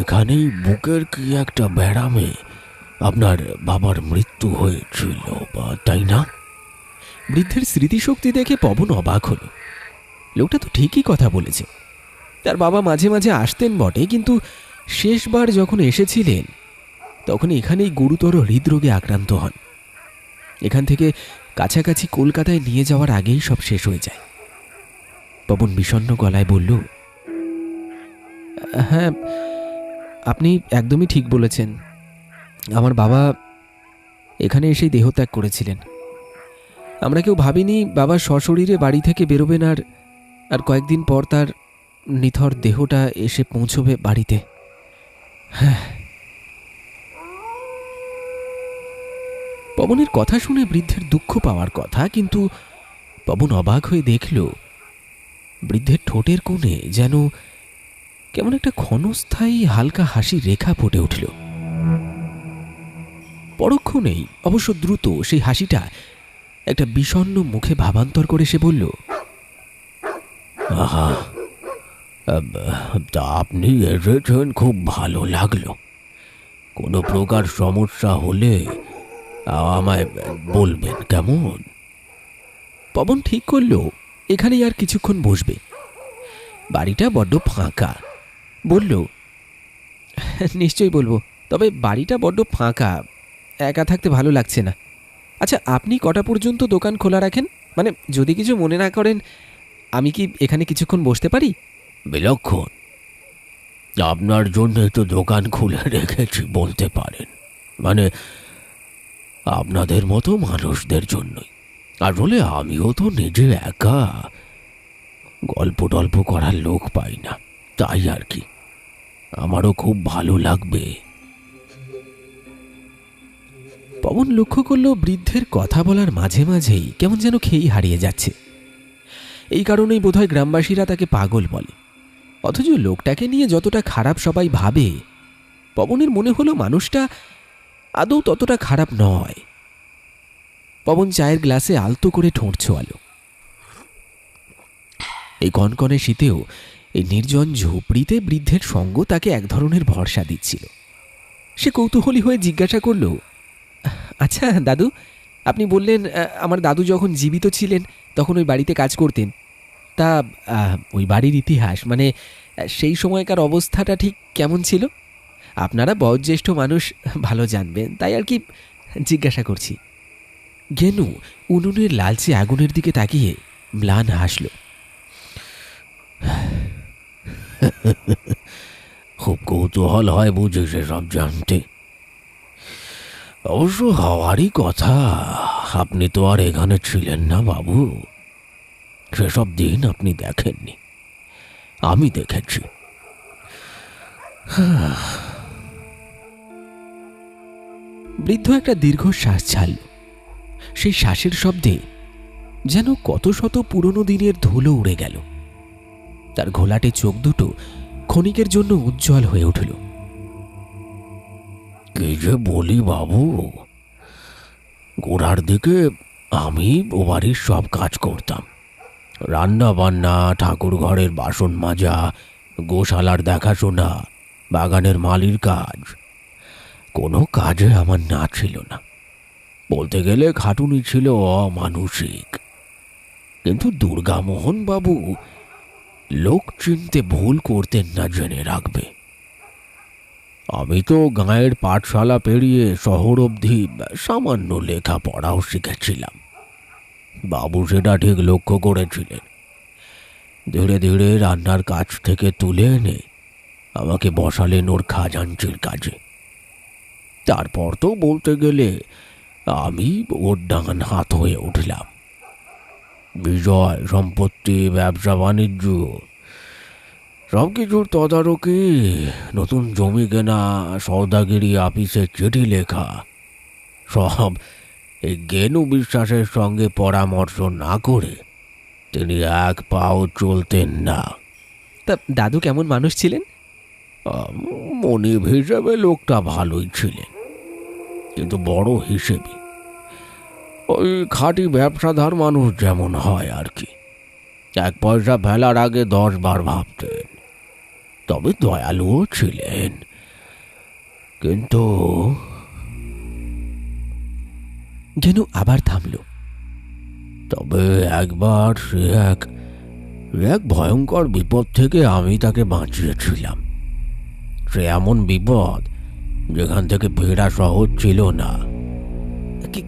[SPEAKER 4] এখানেই বুকের কি একটা ব্যারামে আপনার বাবার মৃত্যু হয়েছিল, তাই না?
[SPEAKER 1] বৃদ্ধের স্মৃতিশক্তি দেখে পবন অবাক হলো। লোকটা তো ঠিকই কথা বলেছে। তার বাবা মাঝে মাঝে আসতেন বটে, কিন্তু শেষবার যখন এসেছিলেন তখন এখানেই গুরুতর হৃদরোগে আক্রান্ত হন। এখান থেকে কাছাকাছি কলকাতায় নিয়ে যাওয়ার আগেই সব শেষ হয়ে যায়। পবন বিষণ্ণ গলায় বলল, হ্যাঁ, আপনি একদমই ঠিক বলেছেন। আমার বাবা এখানে এসেই দেহত্যাগ করেছিলেন। আমরা কেউ ভাবিনি বাবা সশরীরে বাড়ি থেকে বেরোবেন, আর কয়েকদিন পর তার নিথর দেহটা এসে পৌঁছবে বাড়িতে। হ্যাঁ। পবনের কথা শুনে বৃদ্ধের দুঃখ পাওয়ার কথা, কিন্তু পবন অবাক হয়ে দেখল বৃদ্ধের ঠোঁটের কোণে যেন কেমন একটা ক্ষণস্থায়ী হালকা হাসির রেখা ফুটে উঠল। পরক্ষণেই, অবশ্য দ্রুত, সেই হাসিটা একটা বিষণ্ণ মুখে ভাবান্তর করে সে বলল,
[SPEAKER 4] আহা, তা আপনি এসেছেন, খুব ভালো লাগলো। কোনো প্রকার সমস্যা হলে আমায় বলবেন, কেমন?
[SPEAKER 1] পবন ঠিক করল এখানেই আর কিছুক্ষণ বসবে। বাড়িটা বড্ড ফাঁকা। বলল, নিশ্চয়ই বলবো, তবে বাড়িটা বড্ড ফাঁকা, একা থাকতে ভালো লাগছে না। আচ্ছা, আপনি কটা পর্যন্ত দোকান খোলা রাখেন? মানে যদি কিছু মনে না করেন, আমি কি এখানে কিছুক্ষণ বসতে পারি?
[SPEAKER 4] বিলক্ষণ, আপনার জন্য তো দোকান খুলে রেখেছি বলতে পারেন। মানে আপনাদের মতো মানুষদের জন্যই। আসলে আমিও তো নিজে একা, গল্প টল্প করার লোক পাই না, তাই আর কি। আমারও খুব ভালো লাগবে।
[SPEAKER 1] পবন লক্ষ্য করল বৃদ্ধের কথা বলার মাঝে মাঝেই কেমন যেন খেই হারিয়ে যাচ্ছে। এই কারণেই বোধহয় গ্রামবাসীরা তাকে পাগল বলে। অথচ লোকটাকে নিয়ে যতটা খারাপ সবাই ভাবে, পবনের মনে হলো মানুষটা আদৌ ততটা খারাপ নয়। পবন চায়ের গ্লাসে আলতো করে ঠোঁট ছোয়ালো। এই কনকনে শীতেও এই নির্জন ঝুপড়িতে বৃদ্ধের সঙ্গ তাকে এক ধরনের ভরসা দিচ্ছিল। সে কৌতূহলী হয়ে জিজ্ঞাসা করল, আচ্ছা দাদু, আপনি বললেন আমার দাদু যখন জীবিত ছিলেন তখন ওই বাড়িতে কাজ করতেন। তা ওই বাড়ির ইতিহাস, মানে সেই সময়কার অবস্থাটা ঠিক কেমন ছিল? আপনারা বয়োজ্যেষ্ঠ মানুষ, ভালো জানবেন, তাই আর কি জিজ্ঞাসা করছি। গেনু উনুনের লালচে আগুনের দিকে তাকিয়ে ম্লান হাসল।
[SPEAKER 4] খুব কৌতূহল হয় বুঝে সেসব জানতে। অবশ্য হওয়ারই কথা। আপনি তো আর এখানে ছিলেন না বাবু, সেসব দিন আপনি দেখেননি, আমি দেখেছি।
[SPEAKER 1] বৃদ্ধ একটা দীর্ঘশ্বাস ছাড়ল। সেই শ্বাসের শব্দে যেন কত শত পুরনো দিনের ধুলো উড়ে গেল। তার ঘোলাটে চোখ দুটো ক্ষণিকের জন্য উজ্জ্বল হয়ে উঠল।
[SPEAKER 4] কি যে বলি বাবু, গোড়ার দিকে আমি ও বাড়ির সব কাজ করতাম। রান্না বান্না, ঠাকুর ঘরের বাসন মাজা, গোশালার দেখাশোনা, বাগানের মালির কাজ, কোনো কাজে আমার না ছিল না। বলতে গেলে খাটুনি ছিল অমানুষিক। কিন্তু দুর্গামোহন বাবু লোক চিনতে ভুল করতেন না, জেনে রাখবে। আমি তো গাঁয়ের পাঠশালা পেরিয়ে শহর অবধি সামান্য লেখাপড়াও শিখেছিলাম। বাবু সেটা ঠিক লক্ষ্য করেছিলেন। ধীরে ধীরে রান্নার কাজ থেকে তুলে এনে আমাকে বসালেন ওর খাজাঞ্চির কাজে। তারপর তো বলতে গেলে আমি ওর ডান হাত হয়ে উঠলাম। বিজয়, সম্পত্তি, ব্যবসা বাণিজ্য সব কিছুর তদারকি, নতুন জমি কেনা, সওদাগিরি, আপিসে চিঠি লেখা, সব এই গেনু বিশ্বাসের সঙ্গে পরামর্শ না করে তিনি এক পাও চলতেন না।
[SPEAKER 1] তা দাদু কেমন মানুষ ছিলেন?
[SPEAKER 4] মনিব হিসেবে লোকটা ভালোই ছিলেন, কিন্তু বড় হিসেবে ওই খাঁটি ব্যবসাদার মানুষ যেমন হয় আর কি। এক পয়সা ফেলার আগে 10 বার ভাবতেন। তবে দয়ালুও ছিলেন। কিন্তু
[SPEAKER 1] গেনু আবার থামল।
[SPEAKER 4] তবে একবার সে এক ভয়ঙ্কর বিপদ থেকে আমি তাকে বাঁচিয়েছিলাম। সে এমন বিপদ যেখান থেকে ফেরা সহজ ছিল না।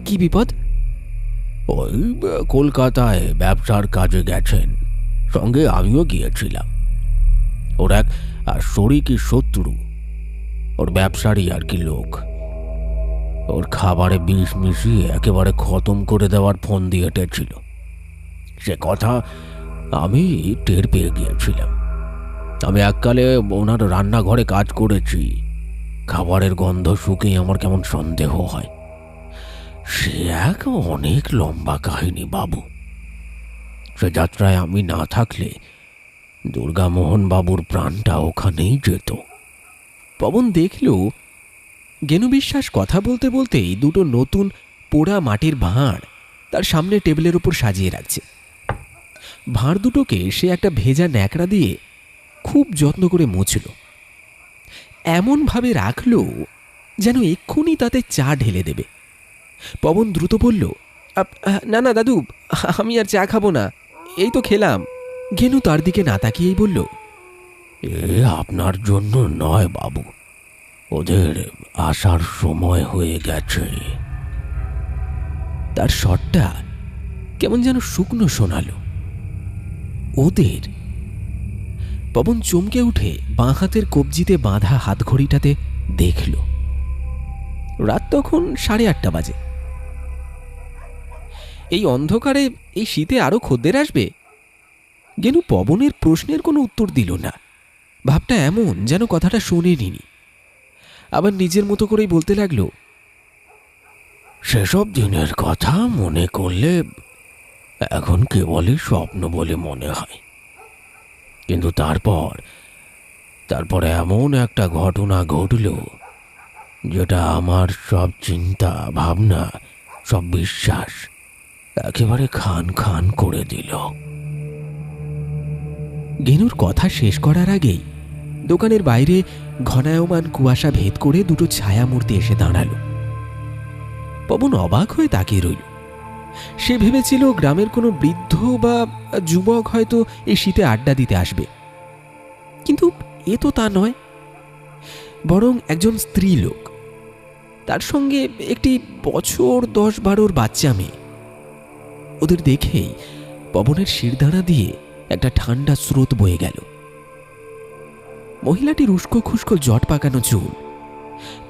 [SPEAKER 1] কি বিপদ?
[SPEAKER 4] ওই কলকাতায় ব্যবসার কাজে গেছেন, সঙ্গে আমিও গিয়েছিলাম। ওর এক শরিকি শত্রু, ওর ব্যবসারই আর কি লোক, ওর খাবারে বিষ মিশিয়ে একেবারে খতম করে দেওয়ার ফোন দিয়ে এটেছিল। সে কথা আমি টের পেয়ে গিয়েছিলাম। আমি এককালে ওনার রান্নাঘরে কাজ করেছি। খাবারের গন্ধ শুকেই আমার কেমন সন্দেহ হয়। সে এক অনেক লম্বা কাহিনী বাবু। সে যাত্রায় আমি না থাকলে দুর্গামোহন বাবুর প্রাণটা ওখানেই যেত।
[SPEAKER 1] পবন দেখল গেনু বিশ্বাস কথা বলতে বলতেই দুটো নতুন পোড়া মাটির ভাঁড় তার সামনে টেবিলের উপর সাজিয়ে রাখছে। ভাঁড় দুটোকে সে একটা ভেজা ন্যাকড়া দিয়ে খুব যত্ন করে মুছল, এমনভাবে রাখল যেন এক্ষুনি তাতে চা ঢেলে দেবে। পবন দ্রুত বলল, না না দাদু, আমি আর চা খাবো না, এই তো খেলাম। গেনু তার দিকে না তাকিয়েই বলল,
[SPEAKER 4] এ আপনার জন্য নয় বাবু, ওদের আসার সময় হয়ে গেছে।
[SPEAKER 1] তার স্বরটা কেমন যেন শুকনো শোনালো। ওদের? পবন চমকে উঠে বাঁ হাতের কবজিতে বাঁধা হাতঘড়িটাতে দেখল রাত তখন 8:30 বাজে। এই অন্ধকারে এই শীতে আরো খদ্দের আসবে? গেনু পবনের প্রশ্নের কোনো উত্তর দিল না। ভাবটা এমন যেন কথাটা শোনেনি। আবার নিজের মতো করেই বলতে লাগলো,
[SPEAKER 4] সেসব দিনের কথা মনে করলে এখন কেবলই স্বপ্ন বলে মনে হয়। কিন্তু তারপর এমন একটা ঘটনা ঘটল যেটা আমার সব চিন্তা ভাবনা, সব বিশ্বাস একেবারে খান খান করে দিল।
[SPEAKER 1] গেনুর কথা শেষ করার আগেই দোকানের বাইরে ঘনায়মান কুয়াশা ভেদ করে দুটো ছায়ামূর্তি এসে দাঁড়ালো। পবন অবাক হয়ে তাকিয়ে রইল। সে ভেবেছিল গ্রামের কোনো বৃদ্ধ বা যুবক হয়তো এই শীতে আড্ডা দিতে আসবে, কিন্তু এ তো তা নয়, বরং একজন স্ত্রী লোক, তার সঙ্গে একটি বছর 10-12 বাচ্চা মেয়ে। ওদের দেখেই পবনের শিরদাঁড়া দিয়ে একটা ঠান্ডা স্রোত বয়ে গেল। মহিলাটির উস্কো খুস্কো জট পাকানো চুল,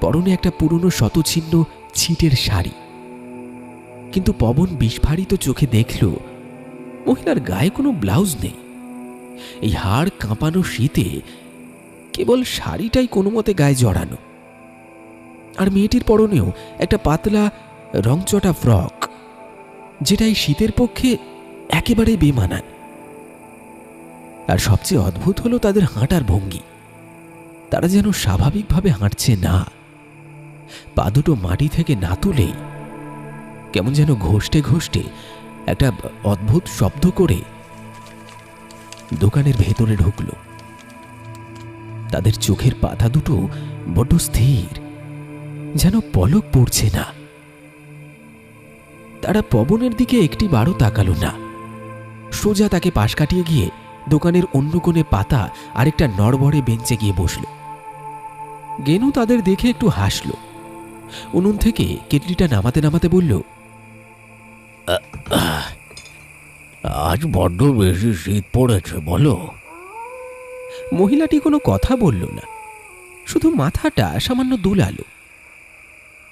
[SPEAKER 1] পরনে একটা পুরনো শতছিন্ন ছিটের শাড়ি। কিন্তু পবন বিস্ফারিত চোখে দেখল মহিলার গায়ে কোনো ব্লাউজ নেই। এই হাড় কাঁপানো শীতে কেবল শাড়িটাই কোনো মতে গায়ে জড়ানো, আর মেয়েটির পরনেও একটা পাতলা রংচটা ফ্রক, যেটা এই শীতের পক্ষে একেবারে বেমানান। আর সবচেয়ে অদ্ভুত হলো তাদের হাঁটার ভঙ্গি। তারা যেন স্বাভাবিকভাবে হাঁটছে না। পা দুটো মাটি থেকে না তুলেই কেমন যেন ঘষতে ঘষতে একটা অদ্ভুত শব্দ করে দোকানের ভেতরে ঢুকল। তাদের চোখের পাতা দুটো বড্ড স্থির, যেন পলক পড়ছে না। তারা পবনের দিকে একটি বারও তাকালো না, সোজা তাকে পাশ কাটিয়ে গিয়ে দোকানের অন্য কোণে পাতা আরেকটা নড়বড়ে বেঞ্চে গিয়ে বসল। গেনু তাদের দেখে একটু হাসল। উনুন থেকে কেটলিটা নামাতে নামাতে বলল,
[SPEAKER 4] আজ বড্ড বেশি শীত পড়েছে বলো।
[SPEAKER 1] মহিলাটি কোনো কথা বলল না, শুধু মাথাটা সামান্য দুলালো।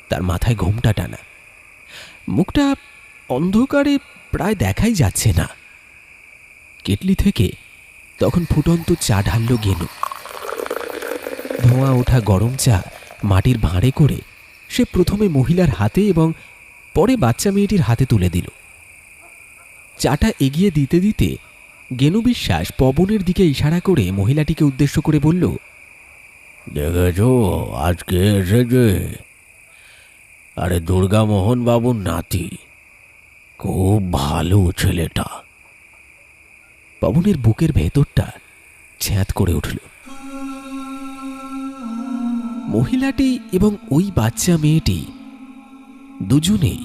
[SPEAKER 1] তার মাথায় ঘোমটা টানা, মুখটা অন্ধকারে প্রায় দেখাই যাচ্ছে না। কেটলি থেকে তখন ফুটন্ত চা ঢালল গেনু। ধোঁয়া ওঠা গরম চা মাটির ভাঁড়ে করে সে প্রথমে মহিলার হাতে এবং পরে বাচ্চা মেয়েটির হাতে তুলে দিল। চাটা এগিয়ে দিতে দিতে গেনু বিশ্বাস পবনের দিকে ইশারা করে মহিলাটিকে উদ্দেশ্য করে বলল,
[SPEAKER 4] দেখেছ আজকে এসেছে, আরে দুর্গামোহন বাবুর নাতি, খুব ভালো ছেলেটা।
[SPEAKER 1] পবনের বুকের ভেতরটা ছ্যাঁত করে উঠল। মহিলাটি এবং ওই বাচ্চা মেয়েটি দুজনেই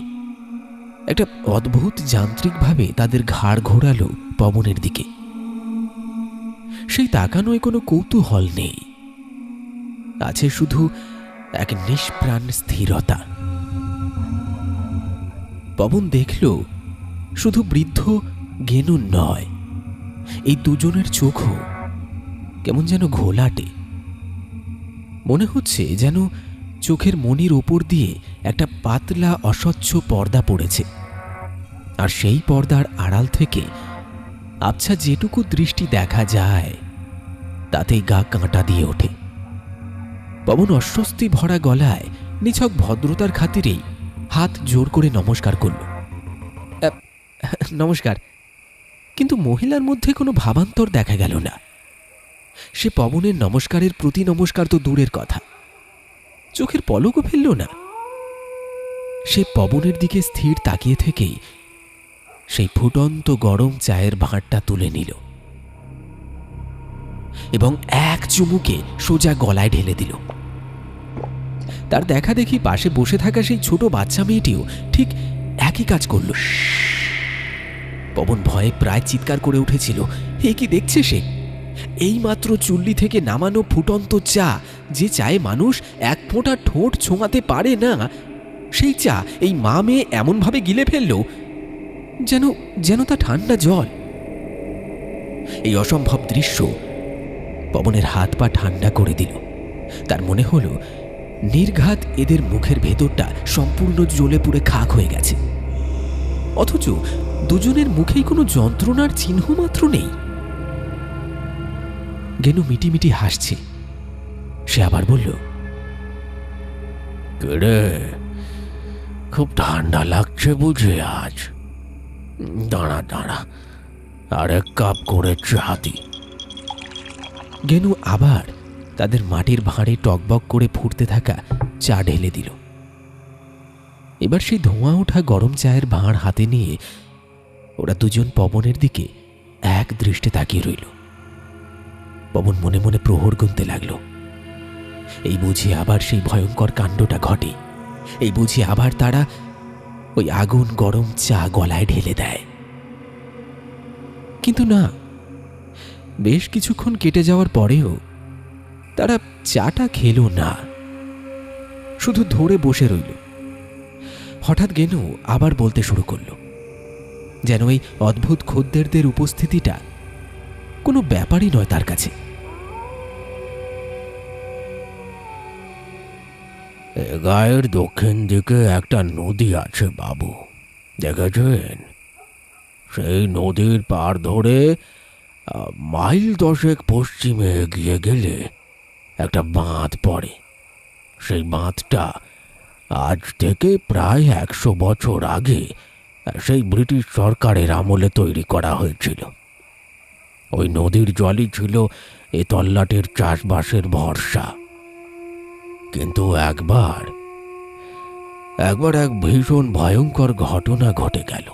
[SPEAKER 1] একটা অদ্ভুত যান্ত্রিকভাবে তাদের ঘাড় ঘোরালো পবনের দিকে। সেই তাকানোয় কোনো কৌতূহল নেই, আছে শুধু এক নিষ্প্রাণ স্থিরতা। পবন দেখল শুধু বৃদ্ধ গেনু নয়, এই দুজনের চোখও কেমন যেন ঘোলাটে। মনে হচ্ছে যেন চোখের মনির ওপর দিয়ে একটা পাতলা অস্বচ্ছ পর্দা পড়েছে, আর সেই পর্দার আড়াল থেকে আবছা যেটুকু দৃষ্টি দেখা যায় তাতেই গা কাঁটা দিয়ে ওঠে। পবন অস্বস্তি ভরা গলায় নিছক ভদ্রতার খাতিরেই হাত জোর করে নমস্কার করল। নমস্কার। কিন্তু মহিলার মধ্যে কোনো ভাবান্তর দেখা গেল না। সে পবনের নমস্কারের প্রতি নমস্কার তো দূরের কথা, চোখের পলকও ফেলল না। সে পবনের দিকে স্থির তাকিয়ে থেকেই সেই ফুটন্ত গরম চায়ের ভাঁড়টা তুলে নিল এবং এক চুমুকে সোজা গলায় ঢেলে দিল। তার দেখা দেখি পাশে বসে থাকা সেই ছোট বাচ্চা মেয়েটিও ঠিক একই কাজ করল। পবন ভয়ে প্রায় চিৎকার করে উঠেছিল। এ কি দেখছে সে? এইমাত্র চুল্লি থেকে নামানো ফুটন্ত চা, যে চায়ে মানুষ এক ফোঁটা ঠোঁট ছোঁয়াতে পারে না, সেই চা এই মা মেয়ে এমনভাবে গিলে ফেলল যেন যেন তা ঠান্ডা জল। এই অসম্ভব দৃশ্য পবনের হাত পা ঠান্ডা করে দিল। তার মনে হলো নির্ঘাত এদের মুখের ভেতরটা সম্পূর্ণ জ্বলে পুড়ে খাক হয়ে গেছে, অথচ দুজনের মুখেই কোনো যন্ত্রণার চিহ্ন মাত্র নেই। গেনু মিটিমিটি হাসছে। সে আবার বলল,
[SPEAKER 4] রে, খুব ঠান্ডা লাগছে বুঝে আজ? দাঁড়া দাঁড়া, আর এক কাপ করে চা দি।
[SPEAKER 1] গেনু আবার তাদের মাটির ভাঁড়ে টকবক করে ফুটতে থাকা চা ঢেলে দিল। এবার সেই ধোঁয়া ওঠা গরম চায়ের ভাঁড় হাতে নিয়ে ওরা দুজন পবনের দিকে এক দৃষ্টে তাকিয়ে রইল। পবন মনে মনে প্রহর গুনতে লাগলো। এই বুঝি আবার সেই ভয়ঙ্কর কাণ্ডটা ঘটে, এই বুঝি আবার তারা ওই আগুন গরম চা গলায় ঢেলে দেয়। কিন্তু না, বেশ কিছুক্ষণ কেটে যাওয়ার পরেও তারা চাটা খেল না, শুধু ধরে বসে রইল। হঠাৎ গেনু আবার বলতে শুরু করল, যেন এই অদ্ভুত খদ্দেরদের উপস্থিতিটা কোনো ব্যাপারই নয় তার কাছে।
[SPEAKER 4] গায়ের দক্ষিণ দিকে একটা নদী আছে বাবু, দেখেছেন? সেই নদীর পার ধরে মাইল 10 পশ্চিমে এগিয়ে গেলে একটা বাঁধ পড়ে। সেই বাঁধটা আজ থেকে প্রায় 100 বছর আগে সেই ব্রিটিশ সরকারের আমলে তৈরি করা হয়েছিল। ওই নদীর জলই ছিল এ তল্লাটের চাষবাসের ভরসা। কিন্তু একবার এক ভীষণ ভয়ঙ্কর ঘটনা ঘটে গেল।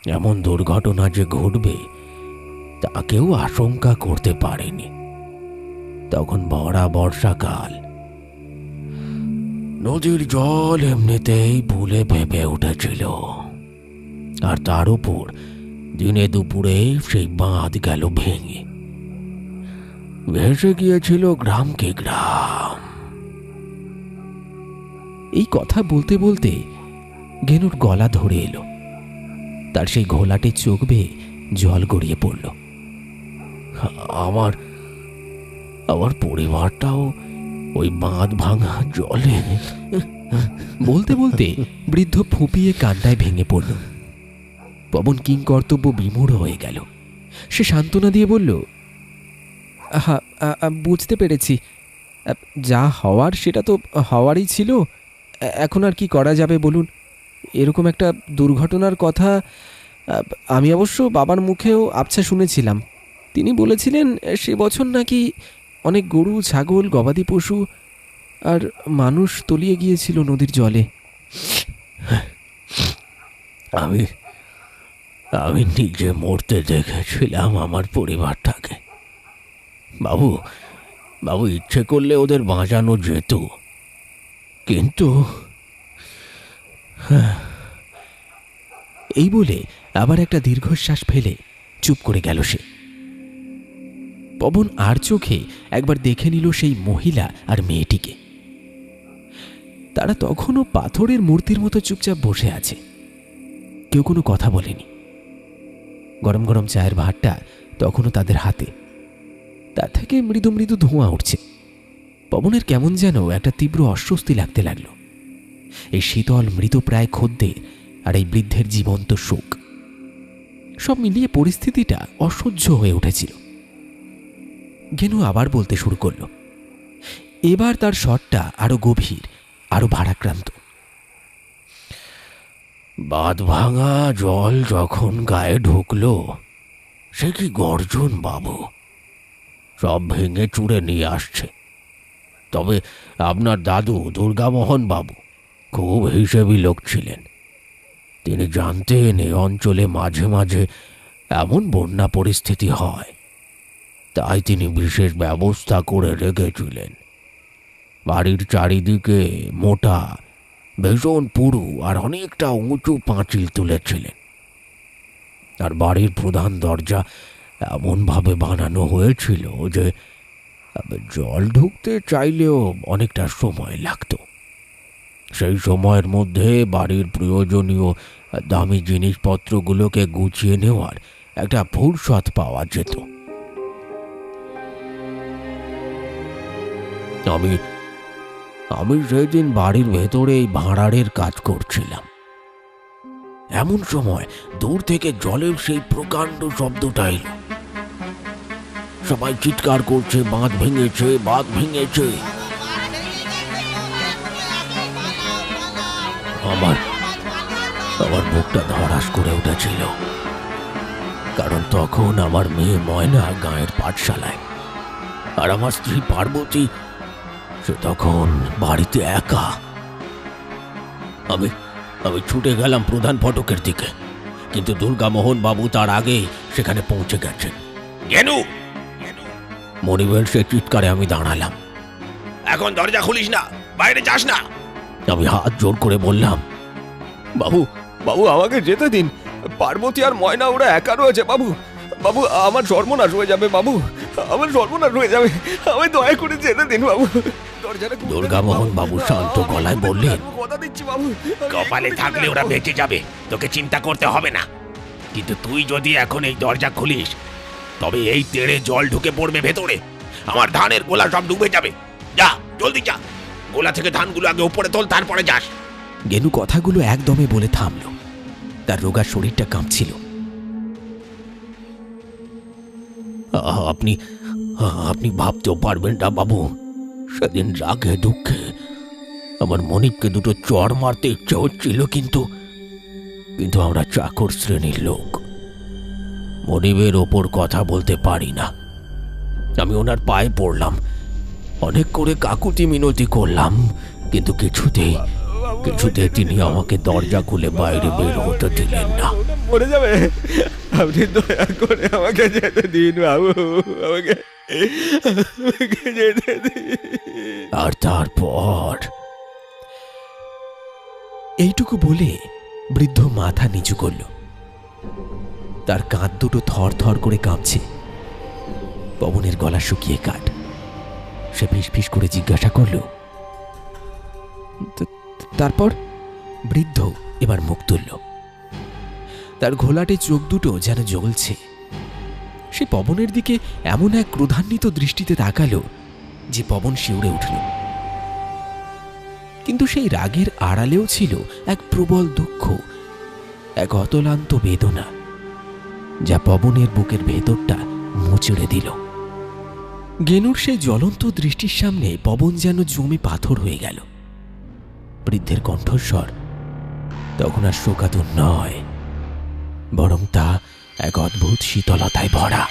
[SPEAKER 4] এমন দুর্ঘটনা যে ঘটবে তা কেউ আশঙ্কা করতে পারেনি। তখন ভরা বর্ষাকাল, নদীর জল এমনিতেই ফুলে ভেপে উঠেছিল, আর তার উপর দিনে দুপুরে সেই বাঁধ গেল ভেঙে, ভেসে গিয়েছিল গ্রামকে গ্রাম।
[SPEAKER 1] এই কথা বলতে বলতে গেনুর গলা ধরে এলো। তার সেই ঘোলাটে চোখ বেয়ে জল গড়িয়ে পড়ল।
[SPEAKER 4] আমার আমার পরিবারটাও ওই বাঁধ ভাঙা জলে।
[SPEAKER 1] বলতে বলতে বৃদ্ধ ফুঁপিয়ে কান্নায় ভেঙে পড়ল। পবন কিংকর্তব্য বিমূঢ় হয়ে গেল। সে সান্ত্বনা দিয়ে বলল, বুঝতে পেরেছি, যা হওয়ার সেটা তো হওয়ারই ছিল। এখন আর কি করা যাবে বলুন? এরকম একটা দুর্ঘটনার কথা আমি অবশ্য বাবার মুখেও আবছা শুনেছিলাম। তিনি বলেছিলেন সে বছর নাকি অনেক গরু, ছাগল, গবাদি পশু আর মানুষ তলিয়ে গিয়েছিল নদীর জলে।
[SPEAKER 4] আমি আমি নিজে মরতে দেখেছিলাম আমার পরিবারটাকে। বাবু বাবু ইচ্ছে করলে ওদের বাঁচানো যেত, কিন্তু
[SPEAKER 1] এই বলে আবার একটা দীর্ঘশ্বাস ফেলে চুপ করে গেল সে। পবন আর চোখে একবার দেখে নিল সেই মহিলা আর মেয়েটিকে। তারা তখনও পাথরের মূর্তির মতো চুপচাপ বসে আছে। কেউ কোনো কথা বলেনি। গরম গরম চায়ের ভাতটা তখনও তাদের হাতে। তা থেকে মৃদু মৃদু ধোঁয়া উঠছে। পবনের কেমন যেন একটা তীব্র অস্বস্তি লাগতে লাগল। এই শীতল মৃতপ্রায় খদ্দের আর এই বৃদ্ধের জীবন্ত শোক, সব মিলিয়ে পরিস্থিতিটা অসহ্য হয়ে উঠেছিল। গেনু আবার বলতে শুরু করল। এবার তার স্বরটা আরো গভীর, আরো ভারাক্রান্ত।
[SPEAKER 4] বাঁধ ভাঙা জল যখন গায়ে ঢুকলো, সে কি গর্জন বাবু! সব ভেঙে চুড়ে নিয়ে আসছে। তবে আপনার দাদু দুর্গামোহন বাবু খুব হিসেবি লোক ছিলেন। তিনি জানতেন এই অঞ্চলে মাঝে মাঝে এমন বন্যা পরিস্থিতি হয়, তাই তিনি বিশেষ ব্যবস্থা করে রেখেছিলেন। বাড়ির চারিদিকে মোটা, ভীষণ পুরু আর অনেকটা উঁচু পাঁচিল তুলেছিলেন। আর বাড়ির প্রধান দরজা এমনভাবে বানানো হয়েছিল যে জল ঢুকতে চাইলেও অনেকটা সময় লাগত। সেই সময়ের মধ্যে বাড়ির প্রয়োজনীয় দামি জিনিসপত্রগুলোকে গুছিয়ে নেওয়ার একটা ফুরসত পাওয়া যেত। আমি সেদিন বাড়ির ভেতরে এই ভাঁড়ারের কাজ করছিলাম। এমন সময় দূর থেকে জলের সেই প্রকাণ্ড শব্দটা এলো। সবাই চিৎকার করছে, বাঁধ ভেঙেছে, বাঁধ ভেঙেছে। আমার বুকটা ধড়াস করে উঠেছিল, কারণ তখন আমার মেয়ে ময়না গাঁয়ের পাঠশালায়, আর আমার স্ত্রী পার্বতী সে তখন বাড়িতে একা। আমি ছুটে গেলাম প্রধান ফটকের দিকে, কিন্তু দুর্গামোহন বাবু তার আগেই সেখানে পৌঁছে গেছেন। গেনু, মনিবের সে চিৎকারে আমি দাঁড়ালাম। এখন দরজা খুলিস না, বাইরে যাস না। আমি হাত জোর করে বললাম,
[SPEAKER 5] বাবু বাবু আমাকে যেতে দিন। পার্বতী আর ময়না ওরা একা রয়েছে বাবু। বাবু আমার সর্বনাশ হয়ে যাবে বাবু, আমার সর্বনাশ হয়ে যাবে। আমি দয়া করে যেতে দিন বাবু।
[SPEAKER 4] দুর্গামোহন বাবু শান্ত গলায় বললেন,
[SPEAKER 5] কথা দিচ্ছি বাবু,
[SPEAKER 6] কপালে থাকলে ওরা বেঁচে যাবে, তোকে চিন্তা করতে হবে না। কিন্তু তুই যদি এখন এই দরজা খুলিস, তবে এই তেড়ে জল ঢুকে পড়বে ভেতরে, আমার ধানের গোলা সব ডুবে যাবে। যা, জলদি যা, গোলা থেকে ধানগুলো আগে উপরে তোল, তারপরে যাস।
[SPEAKER 1] গেনু কথাগুলো একদমে বলে থামল। তার রোগা শরীরটা কাঁপছিল।
[SPEAKER 4] আপনি আপনি ভাবতেও পারবেন না বাবু, সেদিন রাগে দুঃখে আমার মনিবকে দুটো চড় মারতে ইচ্ছে হচ্ছিল, কিন্তু আমরা চাকর শ্রেণীর লোক। মনিবের ওপর কথা বলতে পারি না। আমি ওনার পায়ে পড়লাম, অনেক করে কাকুতি মিনতি করলাম, কিন্তু কিছুতেই তিনি আমাকে দরজা খুলে বাইরে বের হতে দিলেন না।
[SPEAKER 5] মরে যাবে, আপনি দয়া করে আমাকে যেতে দিন বাবু, আমাকে যেতে দিন।
[SPEAKER 4] আর তারপর
[SPEAKER 1] এইটুকু বলে বৃদ্ধ মাথা নিচু করল। তার কাঁধ দুটো থর থর করে কাঁপছে। পবনের গলা শুকিয়ে কাঠ। সে ফিস করে জিজ্ঞাসা করল, তারপর? বৃদ্ধ এবার মুখ তুলল। তার ঘোলাটে চোখ দুটো যেন জ্বলছে। সে পবনের দিকে এমন এক ক্রোধান্বিত দৃষ্টিতে তাকালো যে পবন শিউরে উঠল। কিন্তু সেই রাগের আড়ালেও ছিল এক প্রবল দুঃখ, এক অতলান্ত বেদনা, যা পবনের বুকের ভেতরটা মুচড়ে দিল। গেনুর সেই জ্বলন্ত দৃষ্টির সামনে পবন যেন জমে পাথর হয়ে গেল। বৃদ্ধের কণ্ঠস্বর তখন আর শোকাতুর নয়, বরং তা এক অদ্ভুত শীতলতায় ভরা।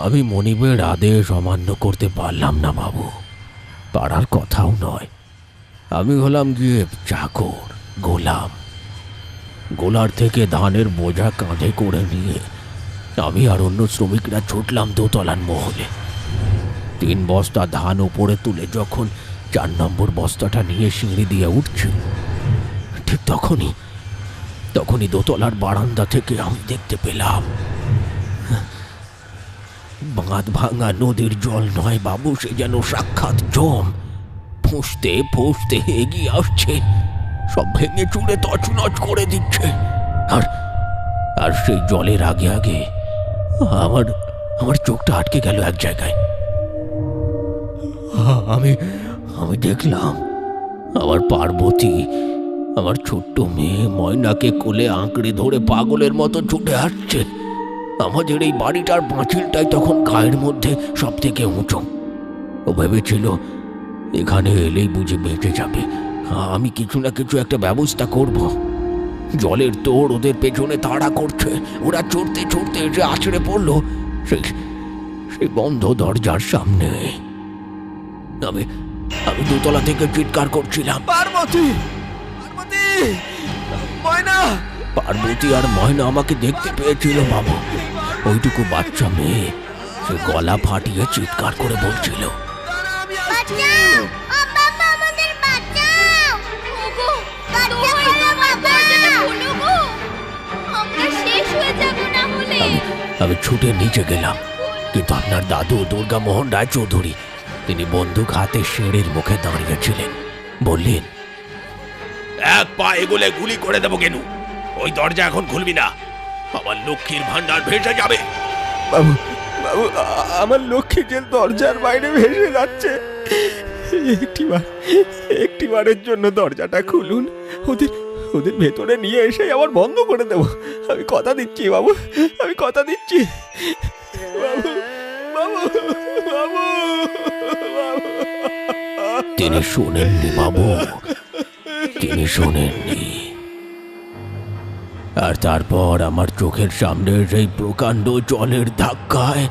[SPEAKER 4] আমি মনিবের আদেশ অমান্য করতে পারলাম না বাবু, পারার কথাও নয়। আমি হলাম গিয়ে চাকর, গোলাম। গোলার থেকে ধানের বোঝা কাঁধে করে নিয়ে আমি আর অন্য শ্রমিকরা ছুটলাম দোতলার মহলে। 3 বস্তা ধান ওপরে তুলে যখন 4 নম্বর বস্তাটা নিয়ে সিঁড়ি দিয়ে উঠছি, ঠিক তখনই দোতলার বারান্দা থেকে আমি দেখতে পেলাম বাঁধ ভাঙা নদীর জল নয় বাবু, সে যেন সাক্ষাৎ জম ফুঁসতে এগিয়ে আসছে, সব ভেঙে চুরে তছনছ করে দিচ্ছে। আর সেই জলের আগে আগে আমার চোখটা আটকে গেল এক জায়গায়। আমি দেখলাম আমার পার্বতী আমার ছোট্ট মেয়ে ময়নাকে কোলে আঁকড়ে ধরে পাগলের মতো ছুটে আসছে। আমাদের এই বাড়িটার পাঁচিলটাই তখন গায়ের মধ্যে সব থেকে উঁচু। ও ভেবেছিল এখানে এলেই বুঝি বেঁচে যাবে, আমি কিছু না কিছু একটা ব্যবস্থা করব। জলের তোড় ওদের পেছনে তাড়া করছে, ওরা চড়তে এসে আছড়ে পড়ল সেই বন্ধ দরজার সামনে। আমি দোতলা থেকে চিৎকার করছিলাম, পার্বতী, ময়না! পার্বতী আর ময়না আমাকে দেখতে পেয়েছিল বাবু। ওইটুকু বাচ্চা মেয়ে সে গলা ফাটিয়ে চিৎকার করে বলছিল, আমি ছুটে নিচে গেলাম, কিন্তু আপনার দাদু দুর্গামোহন রায় চৌধুরী তিনি বন্দুক হাতে শেড়ের মুখে দাঁড়িয়েছিলেন। বললেন,
[SPEAKER 6] এক পা এগুলে গুলি করে দেবো কেন? ওই দরজা এখন খুলবি না, আমার লক্ষ্মীর ভান্ডার ভেসে যাবে।
[SPEAKER 5] বাবু, আমার লক্ষ্মী যে দরজার বাইরে ভেসে যাচ্ছে, একটিবারের জন্য দরজাটা খুলুন, ওদের ভেতরে নিয়ে এসে আবার বন্ধ করে দেব। আমি কথা দিচ্ছি বাবু, আমি কথা দিচ্ছি বাবু, বাবু, বাবু, বাবু।
[SPEAKER 4] তিনি শোনেননি বাবু, তিনি শোনেননি। আর তারপর আমার চোখের সামনে সেই প্রকাণ্ড জলের ধাক্কায়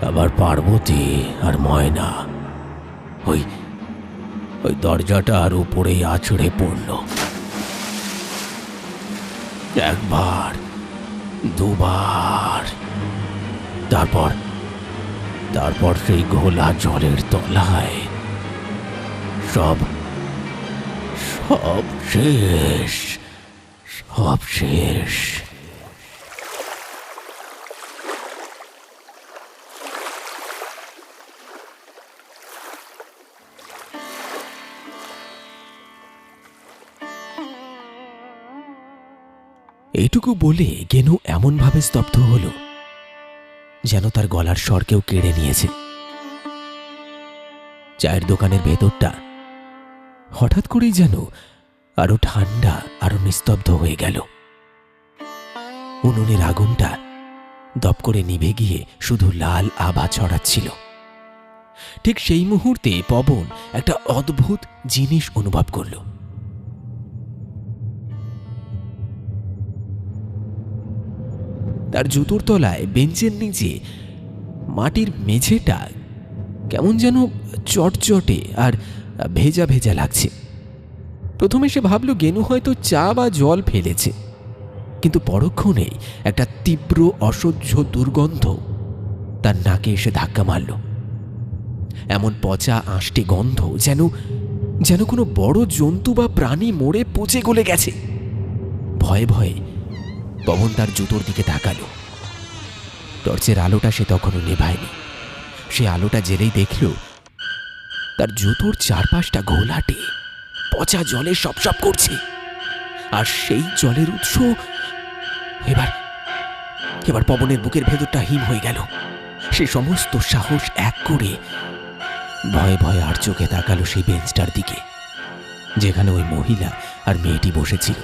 [SPEAKER 4] আমার পার্বতী আর ময়না ওই দরজাটার উপরে আছড়ে পড়ল। একবার, দুবার, তারপর সেই ঘোলা জলের তলায় সব শেষ, সব শেষ।
[SPEAKER 1] এইটুকু বলে গেনু এমনভাবে স্তব্ধ হলো যেন তার গলার স্বর কেউ কেড়ে নিয়েছে। চায়ের দোকানের ভেতরটা হঠাৎ করেই যেন আরো ঠান্ডা, আরো নিস্তব্ধ হয়ে গেল। উনুনের আগুনটা দপ করে নিভে গিয়ে শুধু লাল আভা ছড়াচ্ছিল। ঠিক সেই মুহূর্তে পবন একটা অদ্ভুত জিনিস অনুভব করল। তার জুতোর তলায় বেঞ্চের নিচে মাটির মেঝেটা কেমন যেন চটচটে আর ভেজা ভেজা লাগছে। প্রথমে সে ভাবল গেনু হয়তো চা বা জল ফেলেছে, কিন্তু পরক্ষণেই একটা তীব্র অসহ্য দুর্গন্ধ তার নাকে এসে ধাক্কা মারল। এমন পচা আঁশটে গন্ধ, যেন যেন কোনো বড় জন্তু বা প্রাণী মরে পচে গলে গেছে। ভয়ে ভয়ে পবন তার জুতোর দিকে তাকালো। টর্চের আলোটা সে তখনও নেভায়নি। সে আলোটা জেলেই দেখল তার জুতোর চারপাশটা ঘোলাটে, পচা জলে সপসপ করছে। আর সেই জলের উৎস এবার পবনের বুকের ভেতরটা হিম হয়ে গেল। সে সমস্ত সাহস এক করে ভয়ে ভয়ে আর চোখে তাকালো সেই বেঞ্চটার দিকে, যেখানে ওই মহিলা আর মেয়েটি বসেছিল।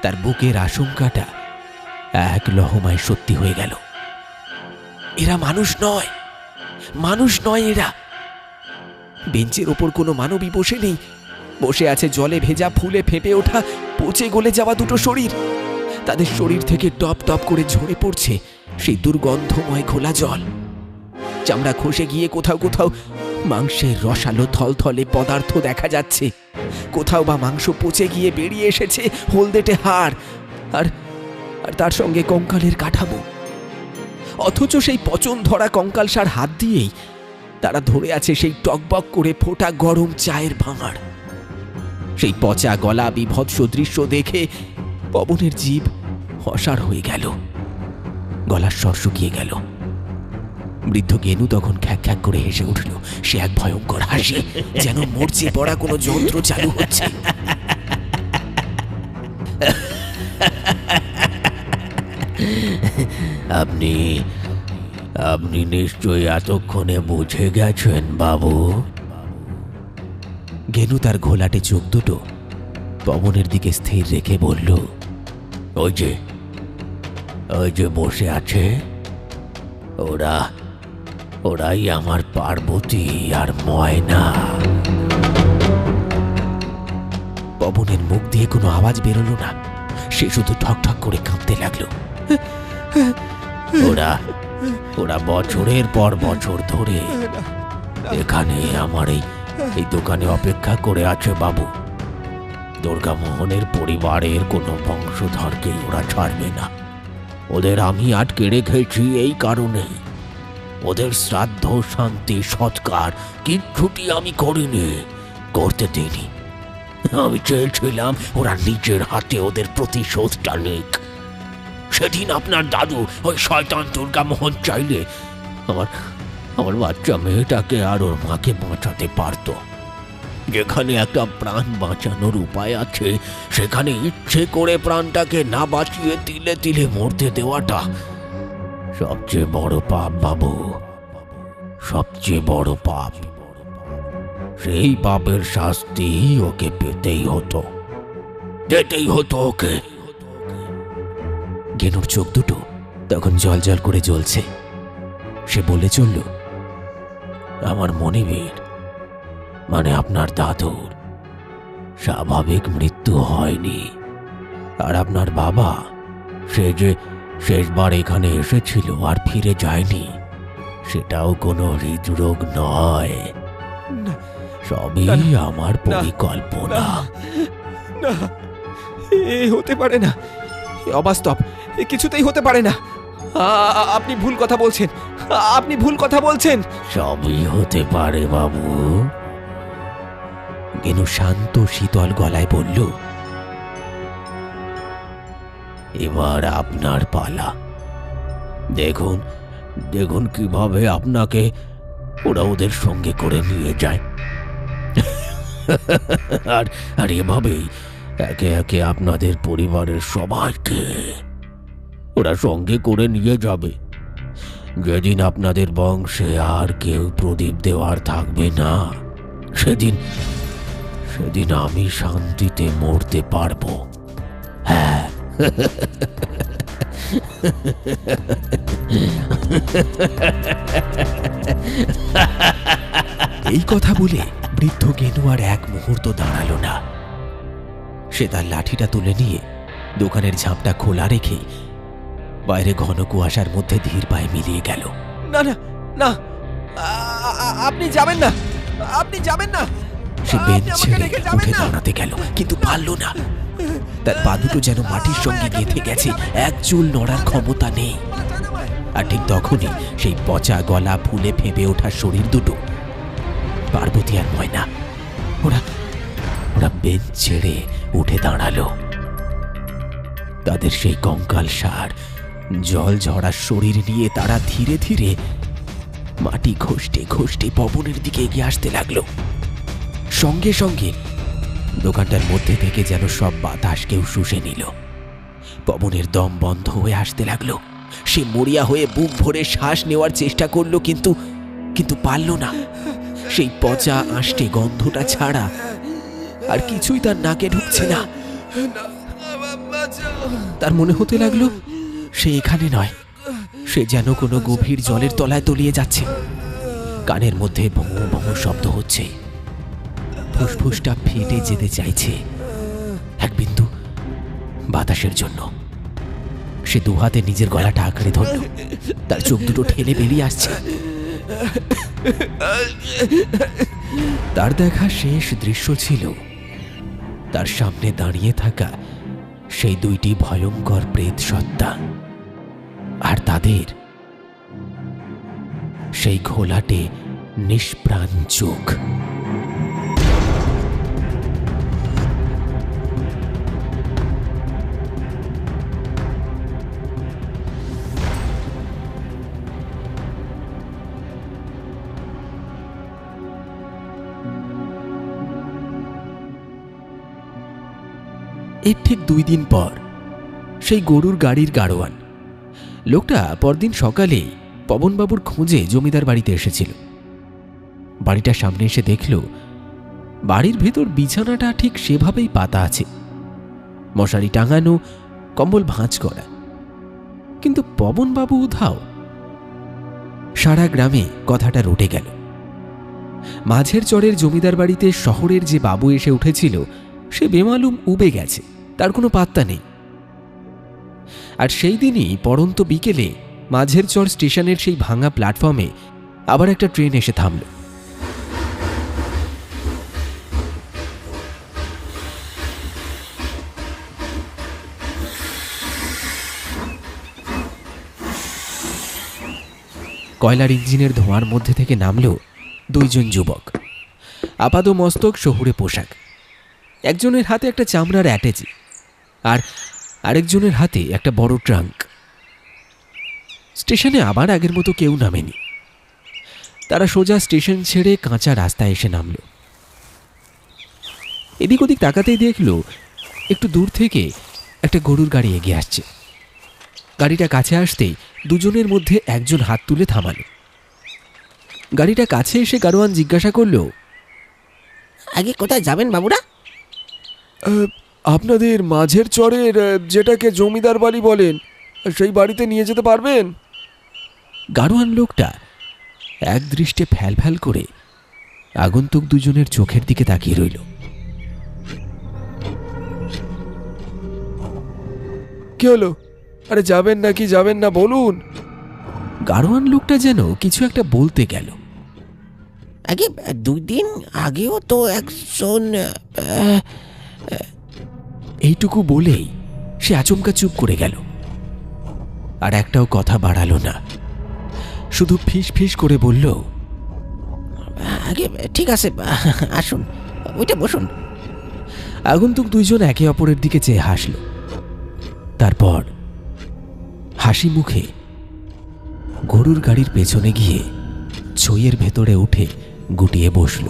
[SPEAKER 1] তার বুকের আশঙ্কাটা এক লহমায় সত্যি হয়ে গেল। এরা মানুষ নয়, মানুষ নয় এরা। বেঞ্চের ওপর কোনো মানবী বসে নেই, বসে আছে জলে ভেজা, ফুলে ফেঁপে ওঠা, পচে গলে যাওয়া দুটো শরীর। তাদের শরীর থেকে টপ টপ করে ঝরে পড়ছে সেই দুর্গন্ধময় ঘোলা জল। চামড়া খসে গিয়ে কোথাও কোথাও মাংসের রসালো থলথলে পদার্থ দেখা যাচ্ছে। কোথাও বা মাংস পচে গিয়ে বেরিয়ে এসেছে হলদেটে হাড়, আর তার সঙ্গে কঙ্কালের কাঠামো। অথচ সেই পচন ধরা কঙ্কালসার হাত দিয়েই তারা ধরে আছে সেই টকবক করে ফোটা গরম চায়ের ভাঁড়। সেই পচা গলা বিভৎস দৃশ্য দেখে পবনের জীব অসাড় হয়ে গেল, গলার স্বর শুকিয়ে গেল। বৃদ্ধ গেনু তখন খ্যাক খ্যাক করে হেসে উঠল। সে এক ভয়ঙ্কর হাসি, যেন মরচে পড়া কোনো যন্ত্র চালু হচ্ছে।
[SPEAKER 4] আপনি আপনি নিশ্চয়ই এতক্ষণে বুঝে গেছেন বাবু।
[SPEAKER 1] গেনু তার ঘোলাটে চোখ দুটো পবনের দিকে স্থির রেখে বলল,
[SPEAKER 4] ওই যে বসে আছে, ওরাই আমার পার্বতী আর ময়না।
[SPEAKER 1] পবনের মুখ দিয়ে কোনো আওয়াজ বেরোলো না। সে শুধু ঠক ঠক করে কাঁপতে লাগলো।
[SPEAKER 4] ওরা বছরের পর বছর ধরে এখানে আমার এই দোকানে অপেক্ষা করে আছে বাবু। দুর্গামোহনের পরিবারের কোনো বংশধরকেই ওরা ছাড়বে না। ওদের আমি আটকে রেখেছি এই কারণেই। ওদের শ্রাদ্ধ, শান্তি, সৎকার কিচ্ছুটি আমি করিনি, করতে দিইনি। আমি চেয়েছিলাম ওরা নিজের হাতে ওদের প্রতিশোধটা নিক। সেদিন আপনার দাদু ওই শয়তান দুর্গামোহন চাইলে আমার বাচ্চা মেয়েটাকে আর ওর মাকে বাঁচাতে পারত। যেখানে একটা প্রাণ বাঁচানোর উপায় আছে, সেখানে ইচ্ছে করে প্রাণটাকে না বাঁচিয়ে তিলে তিলে মরতে দেওয়াটা সবচেয়ে বড় পাপ বাবু, সবচেয়ে বড় পাপ। সেই পাপের শাস্তি ওকে পেতেই হতো, যেতেই হতো ওকে।
[SPEAKER 1] গেনুর চোখ দুটো তখন জল জল করে জ্বলছে। সে বলে চলল,
[SPEAKER 4] আমার মনিবীর মানে আপনার দাদুর স্বাভাবিক মৃত্যু হয়নি। আর আপনার বাবা, সে যে শেষবার এখানে এসেছিল আর ফিরে যায়নি, সেটাও কোনো হৃদরোগ নয়। সবই আমার পরিকল্পনা।
[SPEAKER 5] না, এ হতে পারে না, এ অবাস্তব, এ কিছুতেই হতে পারে না। আপনি ভুল কথা বলছেন, আপনি ভুল কথা বলছেন।
[SPEAKER 4] সবই হতে পারে বাবু।
[SPEAKER 1] গেনু শান্ত শীতল গলায় বলল,
[SPEAKER 4] এবার আপনার পালা। দেখুন দেখুন কিভাবে আপনাকে ওরা ওদের সঙ্গে করে নিয়ে যায়। আর এভাবেই একে একে আপনাদের পরিবারের সবাইকে ওরা সঙ্গে করে নিয়ে যাবে। যেদিন আপনাদের বংশে আর কেউ প্রদীপ দেওয়ার থাকবে না, সেদিন আমি শান্তিতে মরতে পারবো। হ্যাঁ।
[SPEAKER 1] এই কথা বলে বৃদ্ধ গেনু আর এক মুহূর্ত দাঁড়ালো না। সে তার লাঠিটা তুলে নিয়ে দোকানের ঝাঁপটা খোলা রেখে বাইরে ঘন কুয়াশার মধ্যে ধীর পায়ে মিলিয়ে গেল।
[SPEAKER 5] না না না, আপনি যাবেন না, আপনি যাবেন না।
[SPEAKER 1] সে বেঞ্চ
[SPEAKER 5] আপনি আমাকে
[SPEAKER 1] ছেড়ে
[SPEAKER 5] রেখে যাবেন
[SPEAKER 1] উঠে
[SPEAKER 5] না।
[SPEAKER 1] দাঁড়াতে গেল, কিন্তু পারল না। তার পা দুটো যেন মাটির সঙ্গে গেঁথে গেছে, এক চুল নড়ার ক্ষমতা নেই। আর ঠিক তখনই সেই পচা গলা ফুলে ফেঁপে ওঠা শরীর দুটো, পার্বতী আর ময়না, ওরা ওরা বেঞ্চ ছেড়ে উঠে দাঁড়ালো। তাদের সেই কঙ্কালসার জল ঝরা শরীর নিয়ে তারা ধীরে ধীরে মাটি ঘষতে ঘষতে পবনের দিকে এগিয়ে আসতে লাগলো। সঙ্গে সঙ্গে দোকানটার মধ্যে থেকে যেন সব বাতাস কেউ শুষে নিল। পবনের দম বন্ধ হয়ে আসতে লাগলো। সে মরিয়া হয়ে বুক ভরে শ্বাস নেওয়ার চেষ্টা করলো, কিন্তু পারল না। সেই পচা আষ্টে গন্ধটা ছাড়া আর কিছুই তার নাকে ঢুকছে না। তার মনে হতে লাগলো সে এখানে নয়, সে যেন কোনো গভীর জলের তলায় তলিয়ে যাচ্ছে। কানের মধ্যে ভোঁ ভোঁ শব্দ হচ্ছে, ফুসফুসটা ফেটে যেতে চাইছে এক বিন্দু বাতাসের জন্য। সে দুহাতে নিজের গলাটা আঁকড়ে ধরল, তার চোখ দুটো ঠেলে বেরিয়ে আসছে। তার দেখা শেষ দৃশ্য ছিল তার সামনে দাঁড়িয়ে থাকা সেই দুইটি ভয়ঙ্কর প্রেত সত্তা, আর তাদের সেই ঘোলাটে নিষ্প্রাণ চোখ। এর ঠিক 2 দিন পর সেই গরুর গাড়ির গাড়োয়ান লোকটা পরদিন সকালে পবনবাবুর খোঁজে জমিদার বাড়িতে এসেছিল। বাড়িটার সামনে এসে দেখল বাড়ির ভেতর বিছানাটা ঠিক সেভাবেই পাতা আছে, মশারি টাঙানো, কম্বল ভাঁজ করা, কিন্তু পবনবাবু উধাও। সারা গ্রামে কথাটা রটে গেল। মাঝের চরের জমিদার বাড়িতে শহরের যে বাবু এসে উঠেছিল সে বেমালুম উবে গেছে, তার কোনো পাত্তা নেই। আর সেই দিনই পড়ন্ত বিকেলে মাঝের চর স্টেশনের সেই ভাঙা প্ল্যাটফর্মে আবার একটা ট্রেন এসে থামল। কয়লার ইঞ্জিনের ধোঁয়ার মধ্যে থেকে নামল 2 জন যুবক, আপাদ মস্তক শহুরে পোশাক। একজনের হাতে একটা চামড়ার অ্যাটাচি, আর আরেকজনের হাতে একটা বড় ট্রাঙ্ক। স্টেশনে আবার আগের মতো কেউ নামেনি। তারা সোজা স্টেশন ছেড়ে কাঁচা রাস্তায় এসে নামল। এদিক ওদিক তাকাতেই দেখল একটু দূর থেকে একটা গরুর গাড়ি এগিয়ে আসছে। গাড়িটা কাছে আসতেই দুজনের মধ্যে একজন হাত তুলে থামালো। গাড়িটা কাছে এসে গাড়োয়ান জিজ্ঞাসা করল,
[SPEAKER 3] আগে কোথায় যাবেন বাবুরা?
[SPEAKER 5] আপনাদের মাঝের চরের যেটাকে জমিদার বাড়ি বলেন, সেই বাড়িতে নিয়ে যেতে পারবেন?
[SPEAKER 1] গাড়োয়ান লোকটা এক দৃষ্টে ফ্যাল ফ্যাল করে আগন্তুক দুজনের চোখের দিকে তাকিয়ে রইল।
[SPEAKER 5] কি হলো? আরে যাবেন নাকি যাবেন না বলুন।
[SPEAKER 1] গাড়োয়ান লোকটা যেন কিছু একটা বলতে গেল।
[SPEAKER 3] আগে 2 দিন আগেও তো একজন
[SPEAKER 1] এইটুকু বলেই সে আচমকা চুপ করে গেল, আর একটাও কথা বাড়ালো না, শুধু ফিস ফিস করে বলল,
[SPEAKER 3] আগে ঠিক আছে, আসুন, ওইটা বসুন।
[SPEAKER 1] আগন্তুক দুইজন একে অপরের দিকে চেয়ে হাসল। তারপর হাসি মুখে গরুর গাড়ির পেছনে গিয়ে ছইয়ের ভেতরে উঠে গুটিয়ে বসল।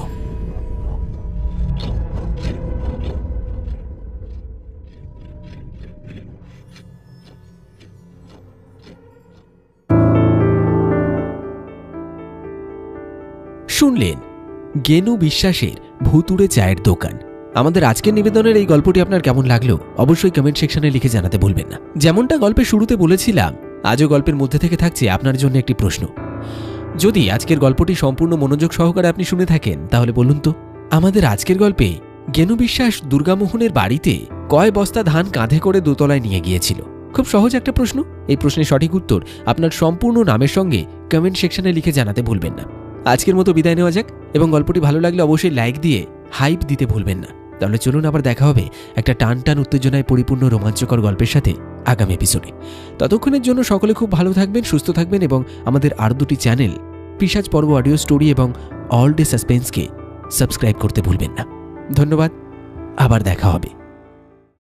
[SPEAKER 1] শুনলেন গেনু বিশ্বাসের ভুতুড়ে চায়ের দোকান। আমাদের আজকের নিবেদনের এই গল্পটি আপনার কেমন লাগলো অবশ্যই কমেন্ট সেকশনে লিখে জানাতে ভুলবেন না। যেমনটা গল্পের শুরুতে বলেছিলাম, আজও গল্পের মধ্যে থেকে থাকছে আপনার জন্য একটি প্রশ্ন। যদি আজকের গল্পটি সম্পূর্ণ মনোযোগ সহকারে আপনি শুনে থাকেন তাহলে বলুন তো, আমাদের আজকের গল্পে গেনু বিশ্বাস দুর্গামোহনের বাড়িতে কয় বস্তা ধান কাঁধে করে দোতলায় নিয়ে গিয়েছিল? খুব সহজ একটা প্রশ্ন। এই প্রশ্নের সঠিক উত্তর আপনার সম্পূর্ণ নামের সঙ্গে কমেন্ট সেকশনে লিখে জানাতে ভুলবেন না। আজকের মতো বিদায় নেওয়া যাক, এবং গল্পটি ভালো লাগলে অবশ্যই লাইক দিয়ে হাইপ দিতে ভুলবেন না। তাহলে চলুন আবার দেখা হবে একটা টান টান উত্তেজনায় পরিপূর্ণ রোমাঞ্চকর গল্পের সাথে আগামী এপিসোডে। ততক্ষণের জন্য সকলে খুব ভালো থাকবেন, সুস্থ থাকবেন, এবং আমাদের আরও দুটি চ্যানেল পিশাচ পর্ব অডিও স্টোরি এবং অল ডে সাসপেন্সকে সাবস্ক্রাইব করতে ভুলবেন না। ধন্যবাদ, আবার দেখা হবে।